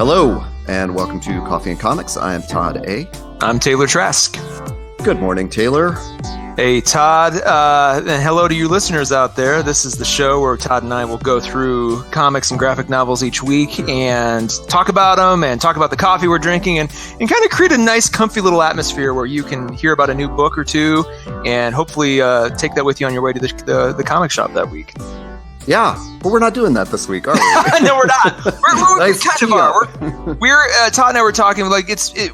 Hello, and welcome to Coffee and Comics. I am Todd A. I'm Taylor Trask. Good morning, Taylor. Hey, Todd, and hello to you listeners out there. This is the show where Todd and I will go through comics and graphic novels each week and talk about them and talk about the coffee we're drinking and kind of create a nice, comfy little atmosphere where you can hear about a new book or two and hopefully take that with you on your way to the comic shop that week. Yeah, but we're not doing that this week, are we? No, we're not. We're Nice kind of are. We're Todd and I were talking like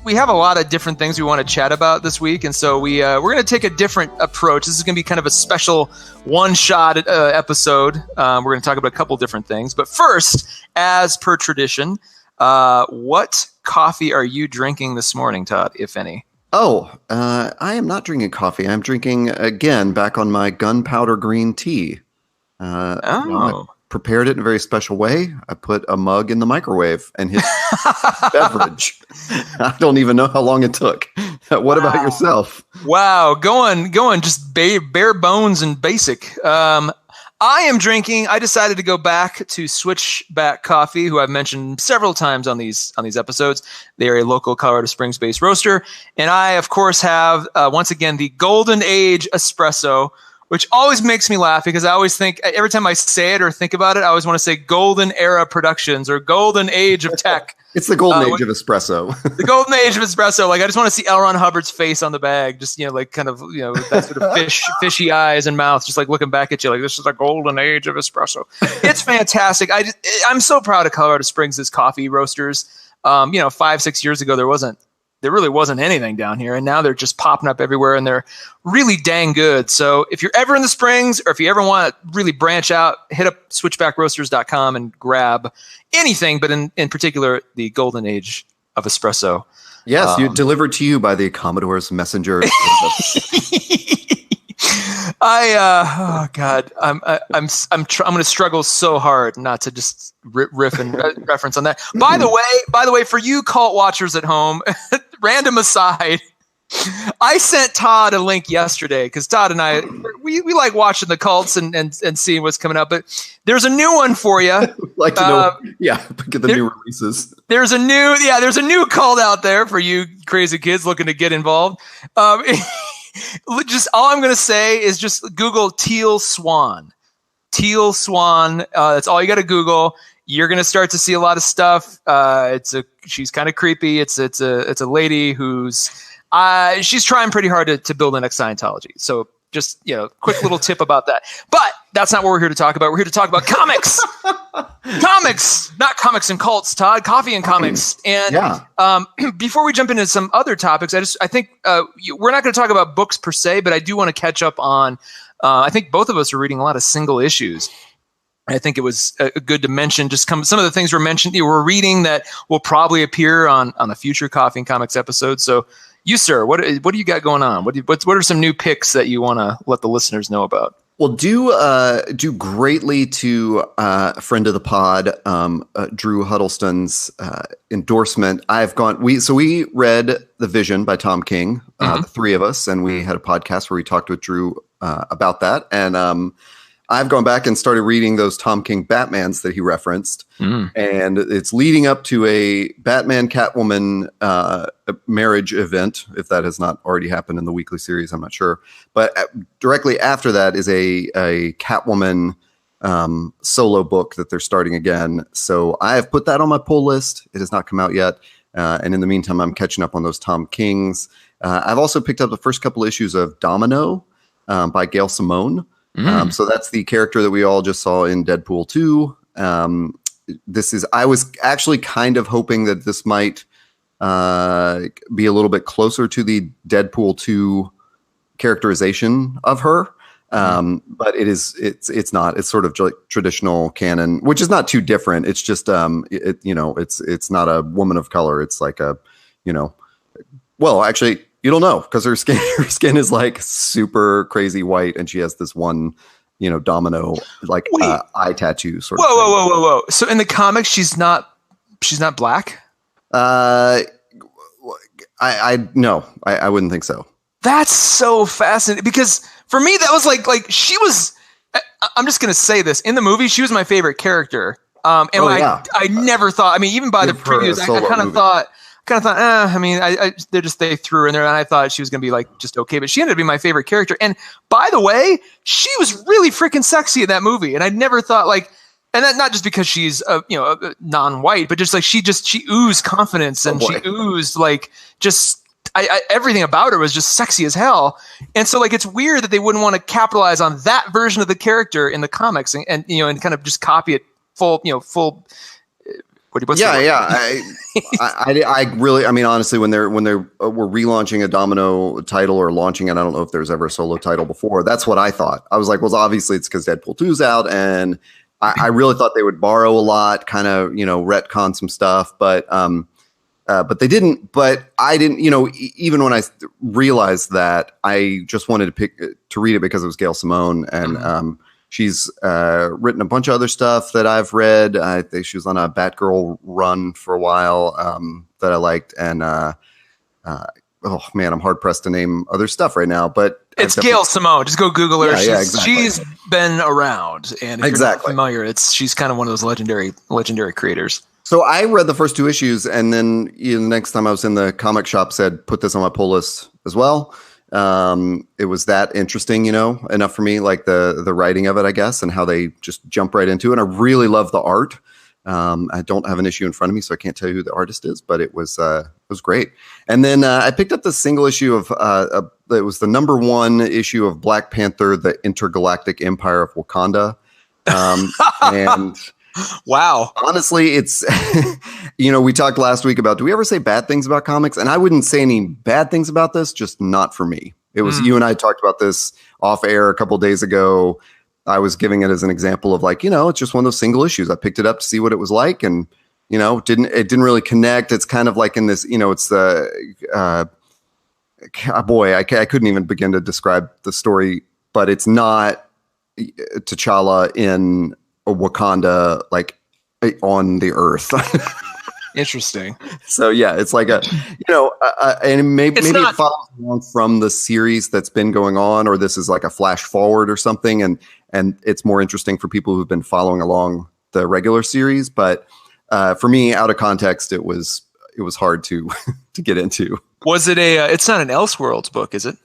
we have a lot of different things we want to chat about this week, and so we're going to take a different approach. This is going to be kind of a special one-shot episode. We're going to talk about a couple different things, but first, as per tradition, what coffee are you drinking this morning, Todd, if any? Oh, I am not drinking coffee. I'm drinking, again, back on my gunpowder green tea. I prepared it in a very special way. I put a mug in the microwave and hit beverage. I don't even know how long it took. What about yourself? Wow, going just bare bones and basic. I decided to go back to Switchback Coffee, who I've mentioned several times on these episodes. They are a local Colorado Springs-based roaster, and I, of course, have once again the Golden Age Espresso, which always makes me laugh because I always think, every time I say it or think about it, I always want to say Golden Era Productions or Golden Age of Tech. It's the Golden Age of Espresso. The Golden Age of Espresso. Like, I just want to see L. Ron Hubbard's face on the bag, just, like kind of, with that sort of fishy eyes and mouth, just like looking back at you like, this is the Golden Age of Espresso. It's fantastic. I'm so proud of Colorado Springs' coffee roasters. 5-6 years ago, there really wasn't anything down here, and now they're just popping up everywhere, and they're really dang good. So if you're ever in the Springs, or if you ever want to really branch out, hit up switchbackroasters.com and grab anything, but in particular, the Golden Age of Espresso. Yes, delivered to you by the Commodore's messenger service. I'm going to struggle so hard not to just riff and reference on that. By the way, for you cult watchers at home, random aside, I sent Todd a link yesterday because Todd and I we like watching the cults and seeing what's coming up. But there's a new one for you. Like to know, get the new releases. There's a new cult out there for you crazy kids looking to get involved. Just all I'm going to say is just Google Teal Swan. Teal Swan. That's all you got to Google. You're going to start to see a lot of stuff. She's kind of creepy. It's a lady who's she's trying pretty hard to build the next Scientology. So just quick little tip about that. But that's not what we're here to talk about. We're here to talk about comics. Comics, not comics and cults, Todd. Coffee and comics. And before we jump into some other topics, I think we're not going to talk about books per se, but I do want to catch up on. I think both of us are reading a lot of single issues. I think it was good to mention just some of the things we're reading that will probably appear on a future Coffee and Comics episode. So, you sir, what do you got going on? What are some new picks that you want to let the listeners know about? Well, do greatly to a friend of the pod, Drew Huddleston's endorsement. We read The Vision by Tom King, the three of us, and we had a podcast where we talked with Drew about that. And I've gone back and started reading those Tom King Batmans that he referenced, and it's leading up to a Batman Catwoman marriage event, if that has not already happened in the weekly series, I'm not sure. But directly after that is a Catwoman solo book that they're starting again. So I have put that on my pull list. It has not come out yet. And in the meantime, I'm catching up on those Tom Kings. I've also picked up the first couple issues of Domino by Gail Simone. So that's the character that we all just saw in Deadpool 2. I was actually kind of hoping that this might be a little bit closer to the Deadpool 2 characterization of her. But it's not. It's sort of like traditional canon, which is not too different. It's just it's not a woman of color. It's like actually, you don't know because her skin is like super crazy white, and she has this one, domino like eye tattoo sort of. Whoa! So in the comics, she's not black. I wouldn't think so. That's so fascinating because for me that was like she was. I'm just gonna say this in the movie. She was my favorite character. I never thought. I mean, even by the previews, I kind of thought. I mean, they threw her in there, and I thought she was going to be like just okay, but she ended up being my favorite character. And by the way, she was really freaking sexy in that movie, and I never thought like, and that not just because she's non-white, but just like she oozed confidence, and she oozed like just. Everything about her was just sexy as hell, and so like it's weird that they wouldn't want to capitalize on that version of the character in the comics, and kind of just copy it full. I really, I mean, honestly, when they were relaunching a Domino title or launching it, I don't know if there's ever a solo title before. That's what I thought. I was like, well, obviously it's because Deadpool 2's out, and I really thought they would borrow a lot, kind of retcon some stuff, but they didn't. But I didn't, even when I realized that, I just wanted to read it because it was Gail Simone, and she's written a bunch of other stuff that I've read. I think she was on a Batgirl run for a while that I liked, and oh man, I'm hard pressed to name other stuff right now. But it's Gail Simone. Just go Google her. Yeah, exactly. She's been around, and if you're not familiar, she's kind of one of those legendary creators. So I read the first 2 issues, and then the next time I was in the comic shop, said put this on my pull list as well. It was that interesting, enough for me, like the writing of it, I guess, and how they just jump right into it. And I really love the art. I don't have an issue in front of me, so I can't tell you who the artist is, but it was great. And then I picked up the single issue of it was the #1 issue of Black Panther: The Intergalactic Empire of Wakanda, and. Wow. Honestly, it's, we talked last week about, do we ever say bad things about comics? And I wouldn't say any bad things about this, just not for me. It was, you and I talked about this off air a couple of days ago. I was giving it as an example of like, it's just one of those single issues. I picked it up to see what it was like, and, it didn't really connect. It's kind of like in this, it's the, I couldn't even begin to describe the story, but it's not T'Challa in Wakanda, like on the earth. Interesting. So yeah, it's like and maybe it follows along from the series that's been going on, or this is like a flash forward or something, and it's more interesting for people who've been following along the regular series. But for me, out of context, it was hard to get into. Was it it's not an Elseworlds book, is it?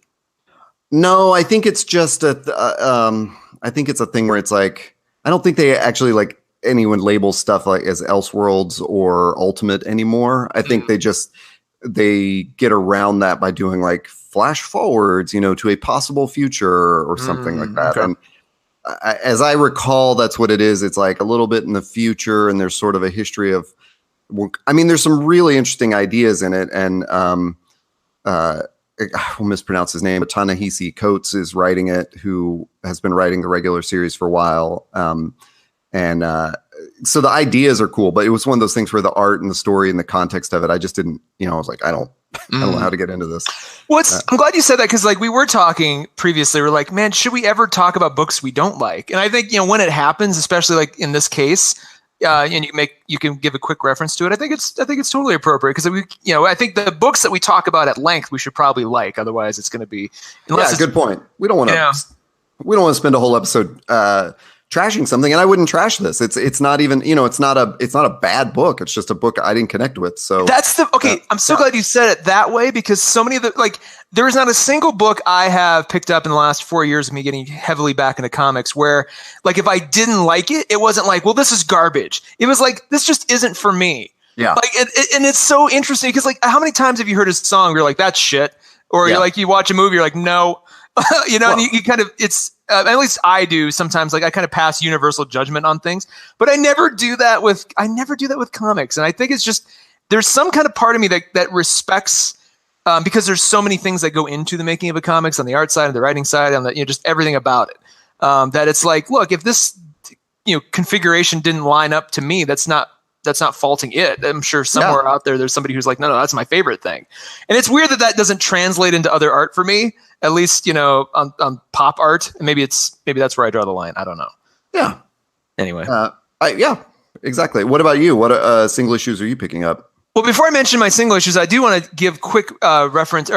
No, I think it's just I think it's a thing where it's like, I don't think they actually like anyone labels stuff like as Elseworlds or Ultimate anymore. I think they get around that by doing like flash forwards, to a possible future or something like that. Okay. And as I recall, that's what it is. It's like a little bit in the future, and there's sort of a history of, there's some really interesting ideas in it. And I will mispronounce his name, but Ta-Nehisi Coates is writing it, who has been writing the regular series for a while. So the ideas are cool, but it was one of those things where the art and the story and the context of it, I just didn't, I was like, I don't know how to get into this. Well, I'm glad you said that, because like we were talking previously, we're like, man, should we ever talk about books we don't like? And I think, when it happens, especially like in this case, and you can give a quick reference to it, I think it's totally appropriate, because I think the books that we talk about at length we should probably like, otherwise it's going to be good point. We don't want to spend a whole episode trashing something, and I wouldn't trash this. It's not even, it's not a bad book. It's just a book I didn't connect with. So that's I'm so glad you said it that way, because so many of the there is not a single book I have picked up in the last 4 years of me getting heavily back into comics where, like, if I didn't like it, it wasn't like, well, this is garbage. It was like, this just isn't for me. Yeah. Like, and it's so interesting, because like, how many times have you heard a song where you're like, that's shit, or you're like, you watch a movie, you're like, no. And you kind of, it's at least I do sometimes, like I kind of pass universal judgment on things, but I never do that with comics. And I think it's just, there's some kind of part of me that respects, because there's so many things that go into the making of a comics, on the art side and the writing side, and the, just everything about it. That it's like, look, if this, configuration didn't line up to me, that's not faulting it. I'm sure somewhere out there's somebody who's like, no, that's my favorite thing. And it's weird that doesn't translate into other art for me, at least, on pop art. And maybe that's where I draw the line. I don't know. Yeah. Anyway. Yeah, exactly. What about you? What single issues are you picking up? Well, before I mention my single issues, I do want to give reference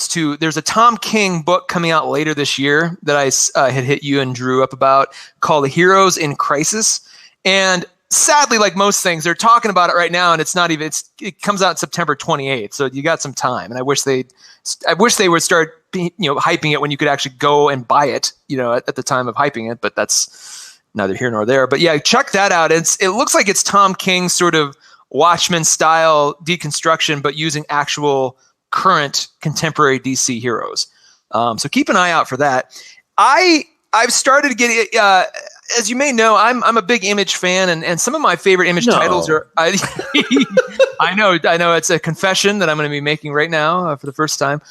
to, there's a Tom King book coming out later this year that I had hit you and Drew up about, called Heroes in Crisis. And sadly, like most things, they're talking about it right now, and it's not even. It comes out September 28th, so you got some time. And I wish they would start, hyping it when you could actually go and buy it, at the time of hyping it. But that's neither here nor there. But yeah, check that out. It looks like it's Tom King's sort of Watchmen style deconstruction, but using actual current contemporary DC heroes. So keep an eye out for that. I've started to get, as you may know, I'm a big Image fan, and some of my favorite Image titles are. I know it's a confession that I'm going to be making right now for the first time.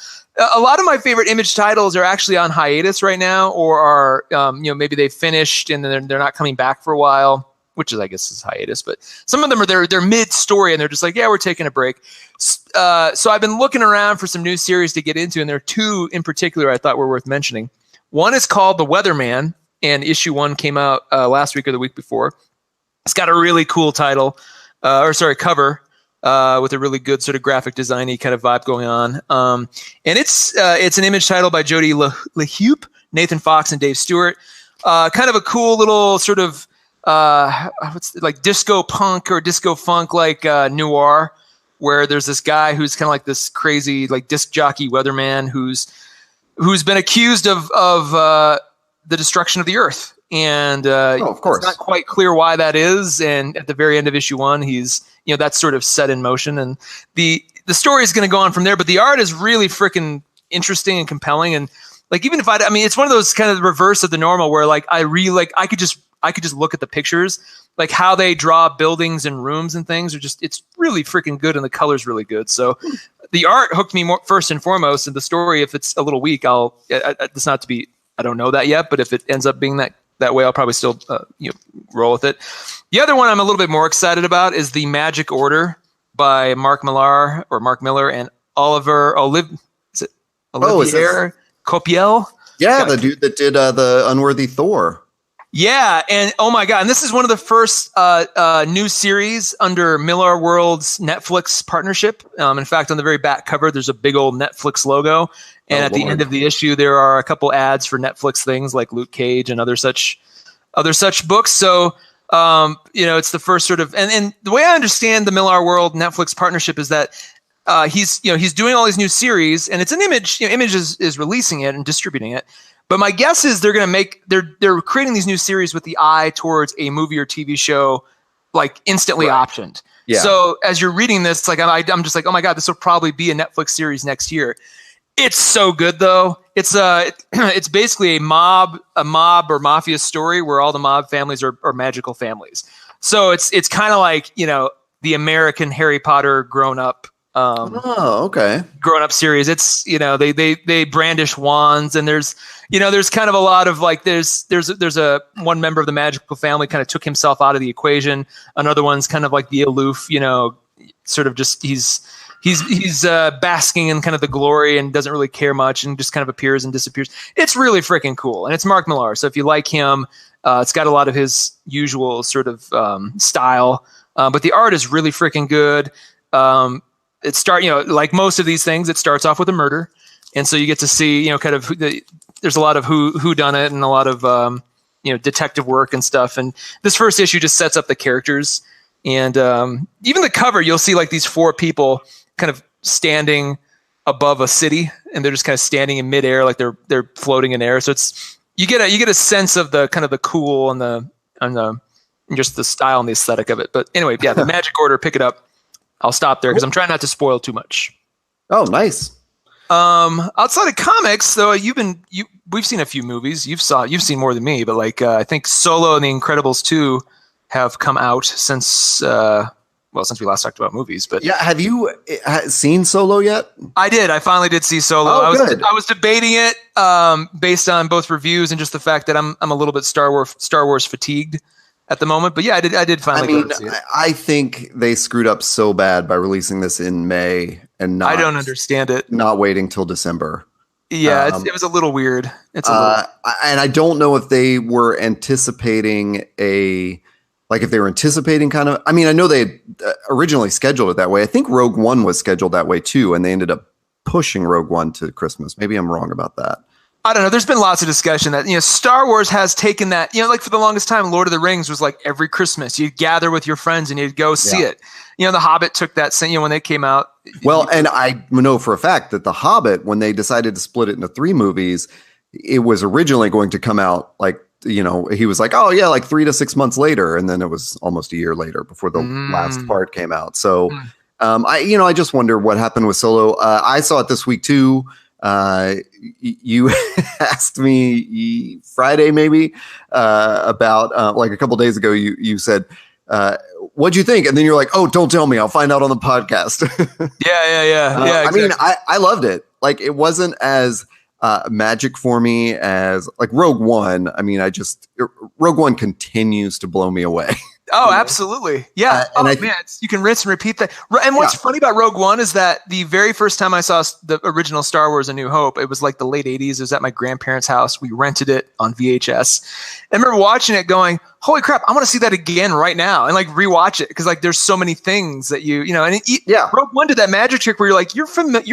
A lot of my favorite Image titles are actually on hiatus right now, or are maybe they finished and then they're not coming back for a while, which is, I guess, is hiatus. But some of them are they're mid story and they're just like, yeah, we're taking a break. So I've been looking around for some new series to get into, and there are two in particular I thought were worth mentioning. One is called The Weatherman, and issue 1 came out last week or the week before. It's got a really cool cover with a really good sort of graphic design-y kind of vibe going on. And it's an Image title by Jody LeHeup, Nathan Fox, and Dave Stewart. Kind of a cool little sort of like disco punk or disco funk like noir, where there's this guy who's kind of like this crazy like disc jockey weatherman who's been accused of the destruction of the earth. And of course, it's not quite clear why that is. And at the very end of issue 1, he's, that's sort of set in motion. And the story is going to go on from there. But the art is really freaking interesting and compelling. And like, even if it's one of those kind of reverse of the normal where like, I could just look at the pictures, like how they draw buildings and rooms and things it's really freaking good. And the color's really good. So the art hooked me more first and foremost. And the story, if it's a little weak, it's not to be, I don't know that yet, but if it ends up being that way, I'll probably still roll with it. The other one I'm a little bit more excited about is The Magic Order by Mark Millar and Olivier Copiel. Yeah, the dude that did the Unworthy Thor. Yeah, and oh my god, and this is one of the first new series under Millar World's Netflix partnership. In fact, on the very back cover, there's a big old Netflix logo, and at the end of the issue, there are a couple ads for Netflix things like Luke Cage and other such books. So, it's the first sort of, and the way I understand the Millar World Netflix partnership is that he's doing all these new series, and it's an Image. Image is releasing it and distributing it. But my guess is they're going to they're creating these new series with the eye towards a movie or TV show, like instantly optioned. Yeah. So as you're reading this, like I'm just like, oh my god, this will probably be a Netflix series next year. It's so good though. It's basically a mob or mafia story where all the mob families are magical families. So it's kind of like the American Harry Potter grown up. Grown up series. It's they brandish wands, and there's kind of a lot of like there's a one member of the magical family kind of took himself out of the equation. Another one's kind of like the aloof, sort of just he's basking in kind of the glory and doesn't really care much and just kind of appears and disappears. It's really freaking cool, and it's Mark Millar. So if you like him, it's got a lot of his usual sort of style, but the art is really freaking good. Like most of these things, it starts off with a murder. And so you get to see, kind of there's a lot of who done it and a lot of, detective work and stuff. And this first issue just sets up the characters. And even the cover, you'll see like these 4 people kind of standing above a city, and they're just kind of standing in midair, like they're floating in air. So you get a sense of the kind of the cool and just the style and the aesthetic of it. But anyway, yeah, The Magic Order, pick it up. I'll stop there because I'm trying not to spoil too much. Oh, nice. Outside of comics, though, we've seen a few movies. You've seen more than me, but like I think Solo and The Incredibles 2 have come out since we last talked about movies. But yeah, have you seen Solo yet? I did. I finally did see Solo. Oh, good. I was debating it based on both reviews and just the fact that I'm a little bit Star Wars fatigued at the moment. But yeah, I did finally go to see it. I think they screwed up so bad by releasing this in May and not. I don't understand it. Not waiting till December. Yeah, it was a little weird. And I don't know if they were anticipating kind of. I mean, I know they had originally scheduled it that way. I think Rogue One was scheduled that way too, and they ended up pushing Rogue One to Christmas. Maybe I'm wrong about that. I don't know. There's been lots of discussion that, Star Wars has taken that, like for the longest time, Lord of the Rings was like every Christmas you'd gather with your friends and you'd go see it. The Hobbit took that same, when they came out. Well, and I know for a fact that The Hobbit, when they decided to split it into 3 movies, it was originally going to come out like, he was like, oh yeah, like 3 to 6 months later. And then it was almost a year later before the last part came out. So, I just wonder what happened with Solo. I saw it this week too. You asked me Friday maybe about like a couple days ago. You said, "What'd you think?" And then you're like, "Oh, don't tell me. I'll find out on the podcast." Yeah. Exactly. I mean, I loved it. Like it wasn't as magic for me as like Rogue One. I mean, Rogue One continues to blow me away. Oh, absolutely. Yeah. Man, you can rinse and repeat that. And what's funny about Rogue One is that the very first time I saw the original Star Wars A New Hope, it was like the late 80s. It was at my grandparents' house. We rented it on VHS. I remember watching it going, holy crap, I want to see that again right now and like rewatch it. Cause like there's so many things that Rogue One did that magic trick where you're like, you're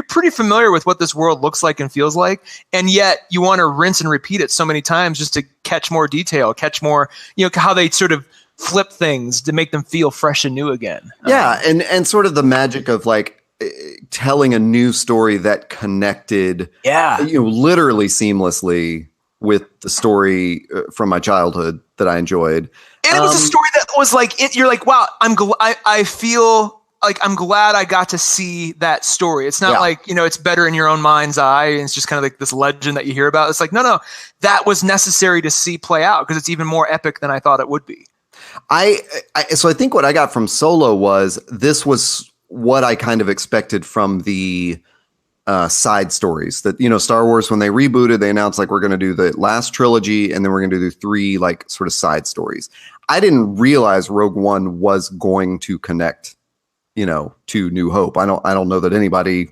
pretty familiar with what this world looks like and feels like. And yet you want to rinse and repeat it so many times just to catch more detail, catch more, how they sort of flip things to make them feel fresh and new again. Yeah. And sort of the magic of like telling a new story that connected, literally seamlessly with the story from my childhood that I enjoyed. And it was a story that was like, you're like, wow, I feel like I'm glad I got to see that story. It's not like, it's better in your own mind's eye. And it's just kind of like this legend that you hear about. It's like, no, that was necessary to see play out because it's even more epic than I thought it would be. So I think what I got from Solo was this was what I kind of expected from the side stories that, Star Wars, when they rebooted, they announced like, we're going to do the last trilogy and then we're going to do 3 like sort of side stories. I didn't realize Rogue One was going to connect, to New Hope. I don't know that anybody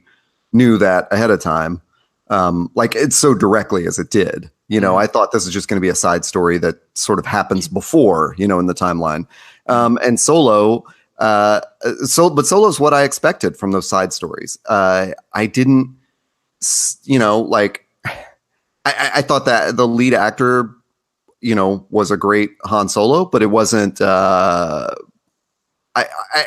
knew that ahead of time. Like it's so directly as it did. I thought this is just going to be a side story that sort of happens before, in the timeline. And Solo, but Solo's what I expected from those side stories. I didn't, like, I thought that the lead actor, was a great Han Solo, but it wasn't, I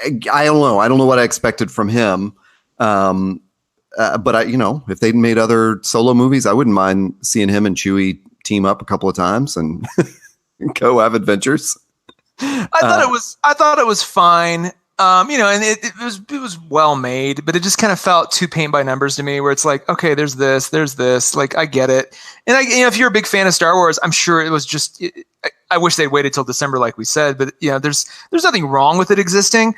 don't know. I don't know what I expected from him. But if they'd made other Solo movies, I wouldn't mind seeing him and Chewie team up a couple of times and go have adventures. I thought it was fine. And it was well made, but it just kind of felt too paint by numbers to me, where it's like, okay, there's this, like, I get it. And if you're a big fan of Star Wars, I'm sure it was just, I wish they'd waited till December, like we said, but there's nothing wrong with it existing.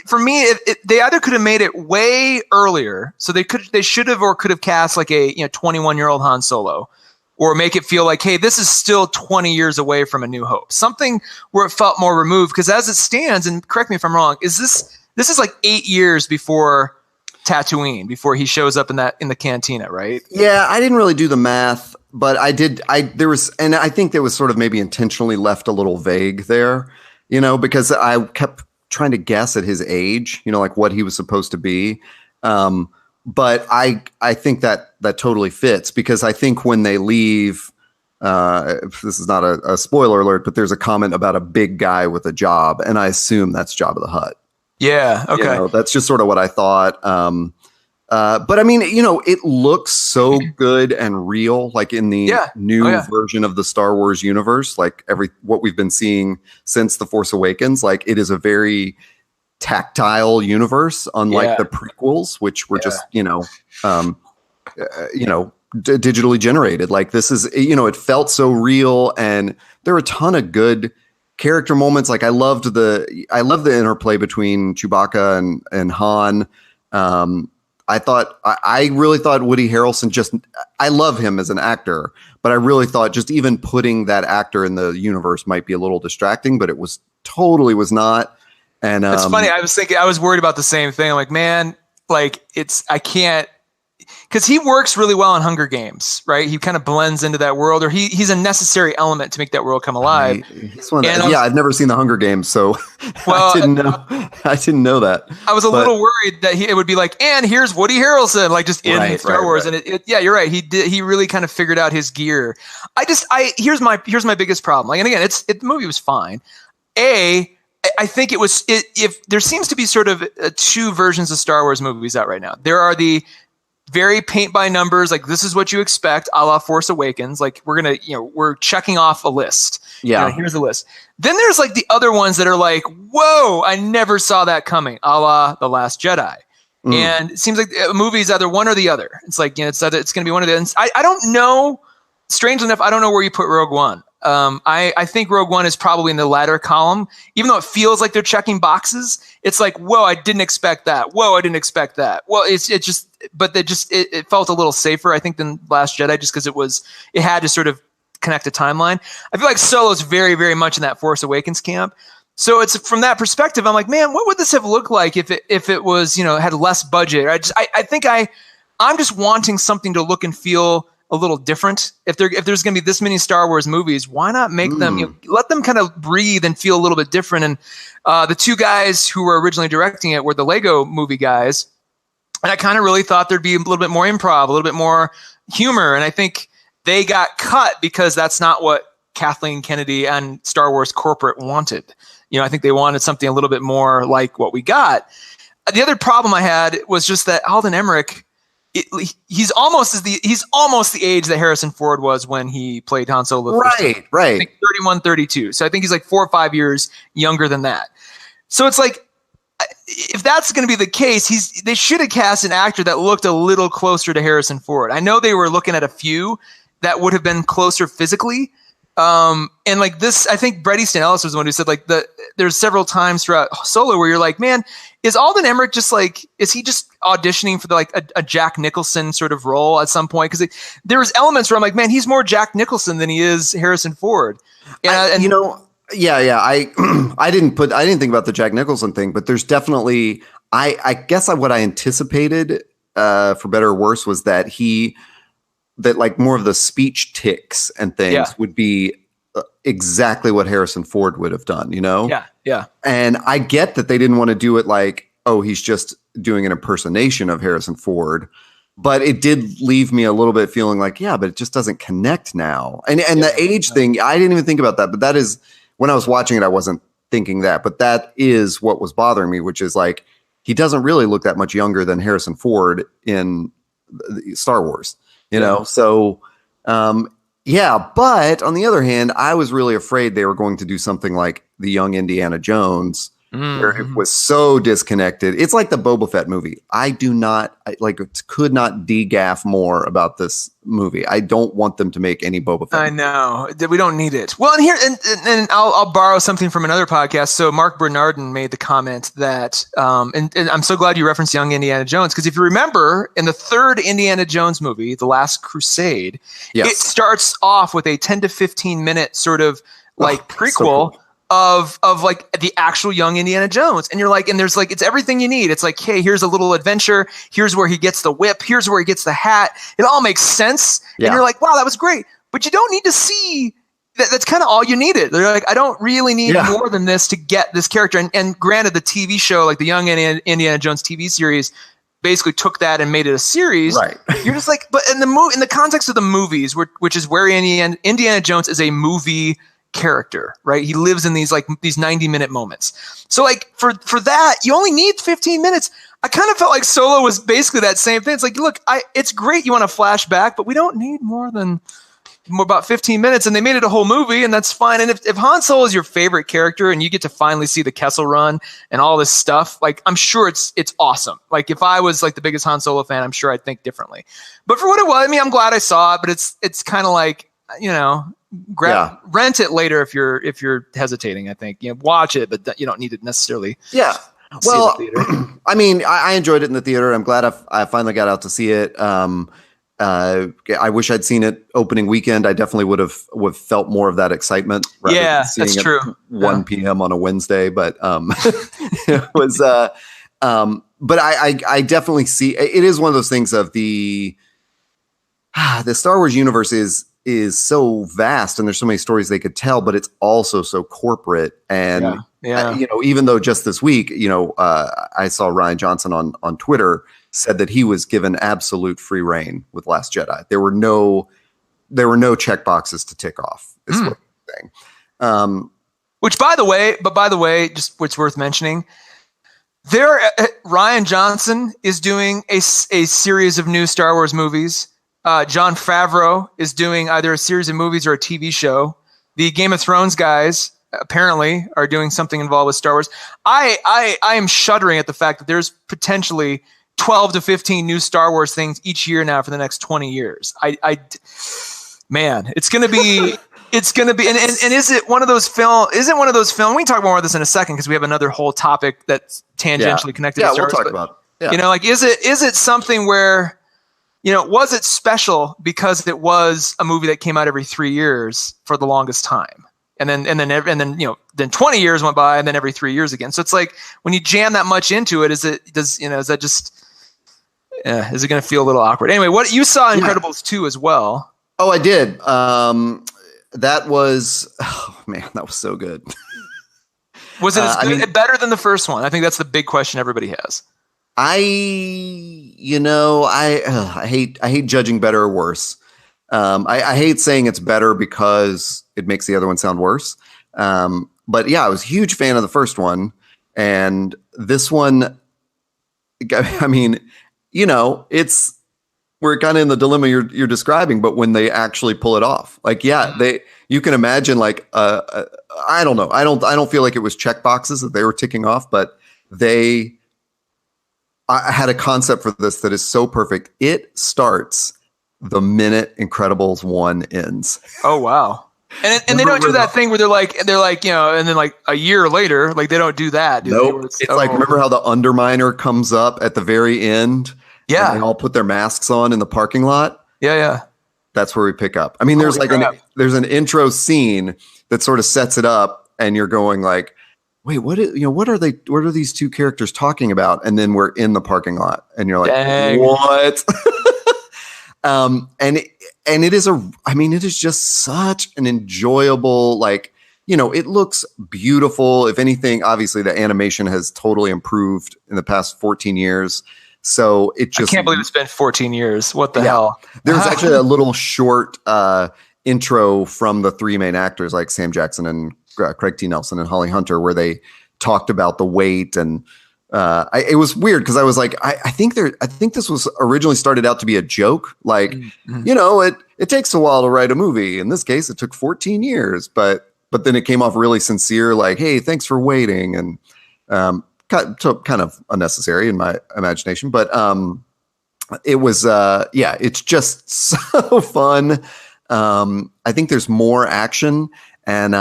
For me, they either could have made it way earlier. So they should have, or could have cast like a, 21-year-old Han Solo, or make it feel like, hey, this is still 20 years away from A New Hope. Something where it felt more removed. Because as it stands, and correct me if I'm wrong, this is like 8 years before Tatooine, before he shows up in the cantina, right? Yeah, I didn't really do the math, but I did. There was, and I think there was sort of maybe intentionally left a little vague there, because I kept trying to guess at his age, like what he was supposed to be. But I think that totally fits, because I think when they leave, this is not a spoiler alert, but there's a comment about a big guy with a job, and I assume that's Jabba the Hutt. Yeah. Okay. That's just sort of what I thought. But I mean, it looks so good and real, like in the new version of the Star Wars universe, like what we've been seeing since The Force Awakens. Like it is a very tactile universe, unlike the prequels, which were just, digitally generated. Like this is, it felt so real, and there were a ton of good character moments. Like I loved the interplay between Chewbacca and Han. I really thought Woody Harrelson I love him as an actor, but I really thought just even putting that actor in the universe might be a little distracting, but it was not. And it's funny. I was worried about the same thing. I'm like, man, like I can't, because he works really well in Hunger Games, right? He kind of blends into that world, or he's a necessary element to make that world come alive. I've never seen the Hunger Games, so well, I didn't know that. I was a little worried that it would be like, and here's Woody Harrelson, like just in Star Wars. Right. And yeah, you're right. He really kind of figured out his gear. Here's my biggest problem. Like, and again, the movie was fine. I think if there seems to be sort of two versions of Star Wars movies out right now. There are the very paint by numbers, like this is what you expect, a la Force Awakens. Like we're checking off a list. Yeah. Here's a list. Then there's like the other ones that are like, whoa, I never saw that coming, a la The Last Jedi. And it seems like a movie is either one or the other. It's like, it's going to be one of the, I don't know. Strangely enough, I don't know where you put Rogue One. I think Rogue One is probably in the latter column, even though it feels like they're checking boxes. It's like, whoa, I didn't expect that. Whoa, I didn't expect that. Well, it felt a little safer, I think, than Last Jedi, just because it had to sort of connect a timeline. I feel like Solo's very, very much in that Force Awakens camp. So it's from that perspective, I'm like, man, what would this have looked like if it was, had less budget? I think I'm just wanting something to look and feel a little different. If there's going to be this many Star Wars movies, why not make them, let them kind of breathe and feel a little bit different? And the two guys who were originally directing it were the Lego movie guys. And I kind of really thought there'd be a little bit more improv, a little bit more humor. And I think they got cut because that's not what Kathleen Kennedy and Star Wars corporate wanted. I think they wanted something a little bit more like what we got. The other problem I had was just that Alden Ehrenreich, he's almost the age that Harrison Ford was when he played Han Solo. Right. I think 31, 32. So I think he's like 4 or 5 years younger than that. So it's like, if that's going to be the case, they should have cast an actor that looked a little closer to Harrison Ford. I know they were looking at a few that would have been closer physically. And like this, I think Bret Easton Ellis was the one who said like there's several times throughout Solo where you're like, man, is Alden Ehrenreich is he just auditioning for a Jack Nicholson sort of role at some point? Because there was elements where I'm like, man, he's more Jack Nicholson than he is Harrison Ford. Yeah. I didn't think about the Jack Nicholson thing, but there's definitely, I guess what I anticipated, for better or worse, was that like more of the speech tics and things would be exactly what Harrison Ford would have done, Yeah. And I get that they didn't want to do it like, oh, he's just doing an impersonation of Harrison Ford, but it did leave me a little bit feeling like, yeah, but it just doesn't connect now. And the age thing, I didn't even think about that, but that is, when I was watching it, I wasn't thinking that, but that is what was bothering me, which is like, he doesn't really look that much younger than Harrison Ford in Star Wars. So, but on the other hand, I was really afraid they were going to do something like the Young Indiana Jones, where it was so disconnected. It's like the Boba Fett movie. I could not de-gaff more about this movie. I don't want them to make any Boba Fett. I know we don't need it. Well, and here, and I'll borrow something from another podcast. So Mark Bernardin made the comment that, and I'm so glad you referenced Young Indiana Jones, because if you remember in the third Indiana Jones movie, The Last Crusade, it starts off with a 10 to 15 minute sort of prequel. So cool. Of like the actual young Indiana Jones. And you're like, and there's like, it's everything you need. It's like, hey, here's a little adventure. Here's where he gets the whip. Here's where he gets the hat. It all makes sense. Yeah. And you're like, wow, that was great. But you don't need to see that. That's kind of all you needed. They're like, I don't really need more than this to get this character. And granted, the TV show, like the Young Indiana Jones TV series, basically took that and made it a series. Right. You're just like, but in the context of the movies, which is where Indiana Jones is a movie character, right? He lives in these 90-minute moments. So like for that, you only need 15 minutes. I kind of felt like Solo was basically that same thing. It's like, look, it's great you want to flash back, but we don't need more than about 15 minutes. And they made it a whole movie, and that's fine. And if Han Solo is your favorite character and you get to finally see the Kessel Run and all this stuff, like I'm sure it's awesome. Like if I was like the biggest Han Solo fan, I'm sure I'd think differently. But for what it was, I mean, I'm glad I saw it, but it's kind of like, rent it later if you're hesitating. I think watch it, but you don't need to necessarily. Yeah. Well, I mean, I enjoyed it in the theater. I'm glad I finally got out to see it. I wish I'd seen it opening weekend. I definitely would have felt more of that excitement. Yeah, that's true. 1 p.m. on a Wednesday, but it was. but I definitely see it is one of those things of the Star Wars universe is so vast and there's so many stories they could tell, but it's also so corporate. And even though just this week, I saw Rian Johnson on Twitter said that he was given absolute free reign with Last Jedi. There were no check boxes to tick off. Is what I'm saying. Which, by the way, just what's worth mentioning, Rian Johnson is doing a series of new Star Wars movies. Jon Favreau is doing either a series of movies or a TV show. The Game of Thrones guys apparently are doing something involved with Star Wars. I am shuddering at the fact that there's potentially 12 to 15 new Star Wars things each year now for the next 20 years. Man, it's going to be, and is it one of those film? We can talk more about this in a second because we have another whole topic that's tangentially connected to Star Wars. We'll talk about it. Is it something where, was it special because it was a movie that came out every 3 years for the longest time? And then 20 years went by and then every 3 years again. So it's like when you jam that much into it, is it going to feel a little awkward? Anyway, what you saw Incredibles 2 as well. Oh, I did. That was so good. Was it better than the first one? I think that's the big question everybody has. I hate judging better or worse. I hate saying it's better because it makes the other one sound worse. But yeah, I was a huge fan of the first one, and this one, I mean, we're kind of in the dilemma you're describing, but when they actually pull it off, you can imagine I don't know. I don't feel like it was check boxes that they were ticking off, but I had a concept for this that is so perfect. It starts the minute Incredibles 1 ends. Oh, wow. And they don't do that thing where they're like, and then like a year later, like they don't do that. Nope. It's like, remember how the Underminer comes up at the very end? Yeah. And they all put their masks on in the parking lot. Yeah. Yeah. That's where we pick up. I mean, there's there's an intro scene that sort of sets it up and you're going like, wait, what are these two characters talking about? And then we're in the parking lot and you're like, dang. What? And it is just such an enjoyable, it looks beautiful. If anything, obviously the animation has totally improved in the past 14 years. So I can't believe it's been 14 years. What the hell? There's actually a little short intro from the three main actors like Sam Jackson and Craig T. Nelson and Holly Hunter, where they talked about the weight. And it was weird because I was like, I think this was originally started out to be a joke. It takes a while to write a movie. In this case, it took 14 years, but then it came off really sincere, like, hey, thanks for waiting. And kind of unnecessary in my imagination, but it was it's just so fun. I think there's more action, and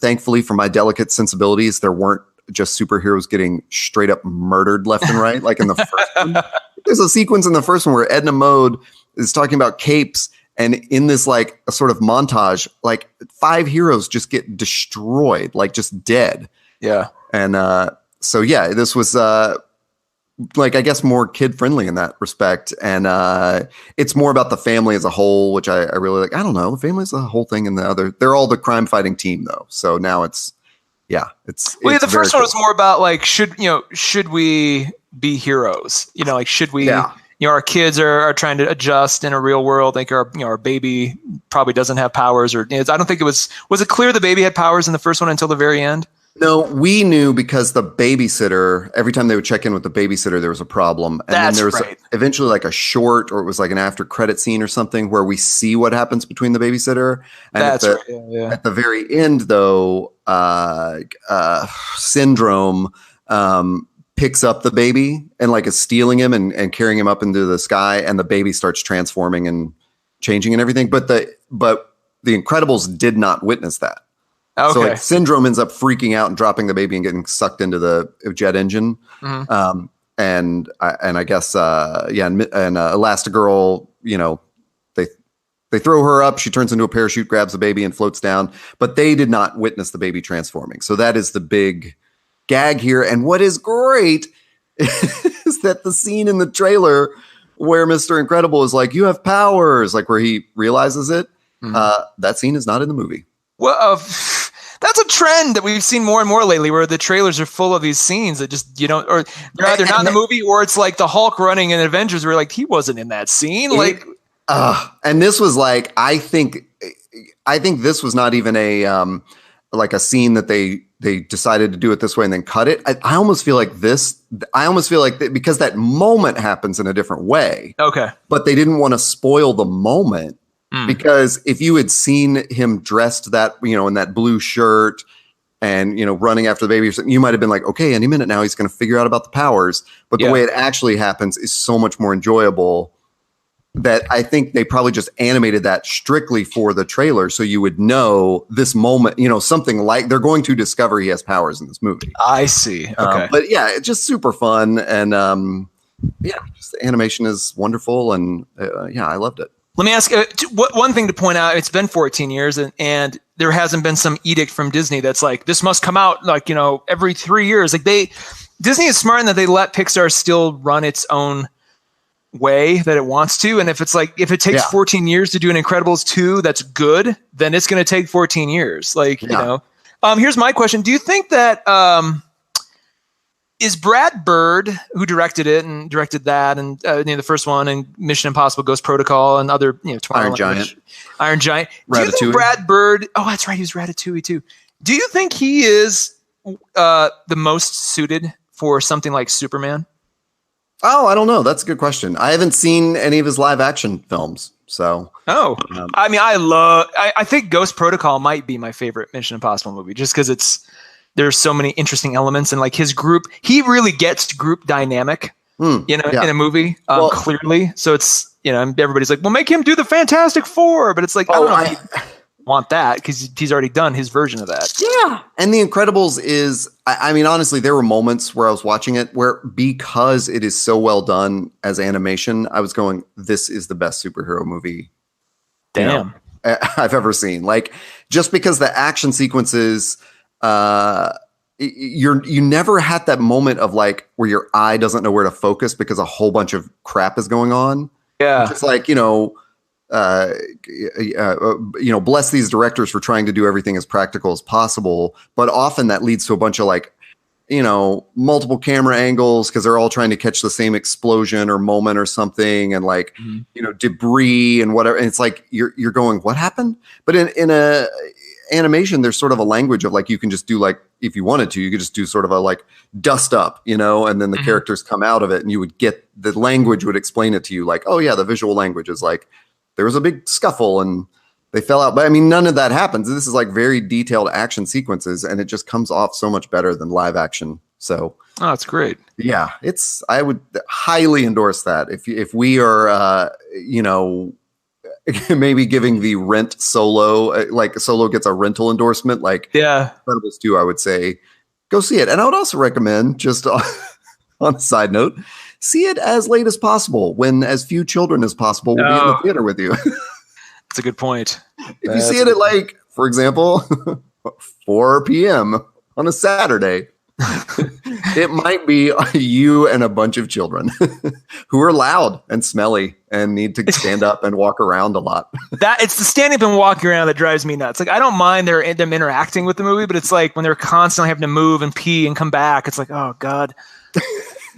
thankfully for my delicate sensibilities, there weren't just superheroes getting straight up murdered left and right like in the first one. There's a sequence in the first one where Edna Mode is talking about capes, and in this like a sort of montage, like 5 heroes just get destroyed, like just dead. Yeah. And this was I guess more kid friendly in that respect. And it's more about the family as a whole, which I really like. I don't know. The family's the whole thing, and they're all the crime fighting team though. So now it's the first one was more about like, should we be heroes? Should we, our kids are trying to adjust in a real world. Like our baby probably doesn't have powers, or I don't think was it clear the baby had powers in the first one until the very end? No, we knew because the babysitter, every time they would check in with the babysitter, there was a problem. And then there was eventually like a short, or it was like an after credit scene or something where we see what happens between the babysitter. And at the very end, though, Syndrome picks up the baby and like is stealing him and carrying him up into the sky, and the baby starts transforming and changing and everything. But the Incredibles did not witness that. Okay. So like Syndrome ends up freaking out and dropping the baby and getting sucked into the jet engine. Mm-hmm. And I guess and Elastigirl, they throw her up, she turns into a parachute, grabs the baby and floats down, but they did not witness the baby transforming. So that is the big gag here. And what is great is that the scene in the trailer where Mr. Incredible is like, you have powers, like where he realizes it. That scene is not in the movie. Well, that's a trend that we've seen more and more lately, where the trailers are full of these scenes that just you don't, or they're either not in the movie, or it's like the Hulk running in Avengers. We're like, he wasn't in that scene. And this was like, I think this was not even a like a scene that they decided to do it this way and then cut it. I almost feel like because that moment happens in a different way. Okay, but they didn't want to spoil the moment. Because if you had seen him dressed that, in that blue shirt and, running after the baby or something, you might have been like, okay, any minute now he's going to figure out about the powers. But the way it actually happens is so much more enjoyable that I think they probably just animated that strictly for the trailer. So you would know this moment, something like they're going to discover he has powers in this movie. I see. Okay. But yeah, it's just super fun. And just the animation is wonderful. And I loved it. Let me ask one thing to point out. It's been 14 years and there hasn't been some edict from Disney that's like, this must come out every 3 years. Like Disney is smart in that they let Pixar still run its own way that it wants to. And if it takes 14 years to do an Incredibles 2, that's good, then it's going to take 14 years. Here's my question. Do you think that, is Brad Bird, who directed it and directed that and the first one and Mission Impossible Ghost Protocol and other Iron Giant. Do you think Brad Bird? Oh, that's right, he was Ratatouille too. Do you think he is the most suited for something like Superman? Oh, I don't know. That's a good question. I haven't seen any of his live action films, so. I think Ghost Protocol might be my favorite Mission Impossible movie, just because there's so many interesting elements and like his group, he really gets group dynamic, in a movie, clearly. So it's, everybody's like, well, make him do the Fantastic Four, but it's like, I don't know if you want that because he's already done his version of that. Yeah. And The Incredibles is, honestly, there were moments where I was watching it where, because it is so well done as animation, I was going, this is the best superhero movie I've ever seen. Like, just because the action sequences, you never had that moment of like where your eye doesn't know where to focus because a whole bunch of crap is going on. Yeah. It's like, bless these directors for trying to do everything as practical as possible. But often that leads to a bunch of like, multiple camera angles because they're all trying to catch the same explosion or moment or something. And like, debris and whatever. And it's like, you're going, what happened? But in a animation, there's sort of a language of like, you can just do like, if you wanted to, you could just do sort of a like dust up, and then the characters come out of it and you would get, the language would explain it to you. Like, oh yeah, the visual language is like, there was a big scuffle and they fell out. But none of that happens. This is like very detailed action sequences and it just comes off so much better than live action. So. Oh, that's great. Yeah, I would highly endorse that. If we are, maybe giving the Rent Solo, like Solo gets a rental endorsement, like Incredibles 2, I would say go see it. And I would also recommend, just on a side note, see it as late as possible when as few children as possible will be in the theater with you. That's a good point. If you see it at like, for example, 4 p.m. on a Saturday, it might be you and a bunch of children who are loud and smelly and need to stand up and walk around a lot. It's the standing up and walking around that drives me nuts. Like, I don't mind them interacting with the movie, but it's like when they're constantly having to move and pee and come back, it's like, oh God,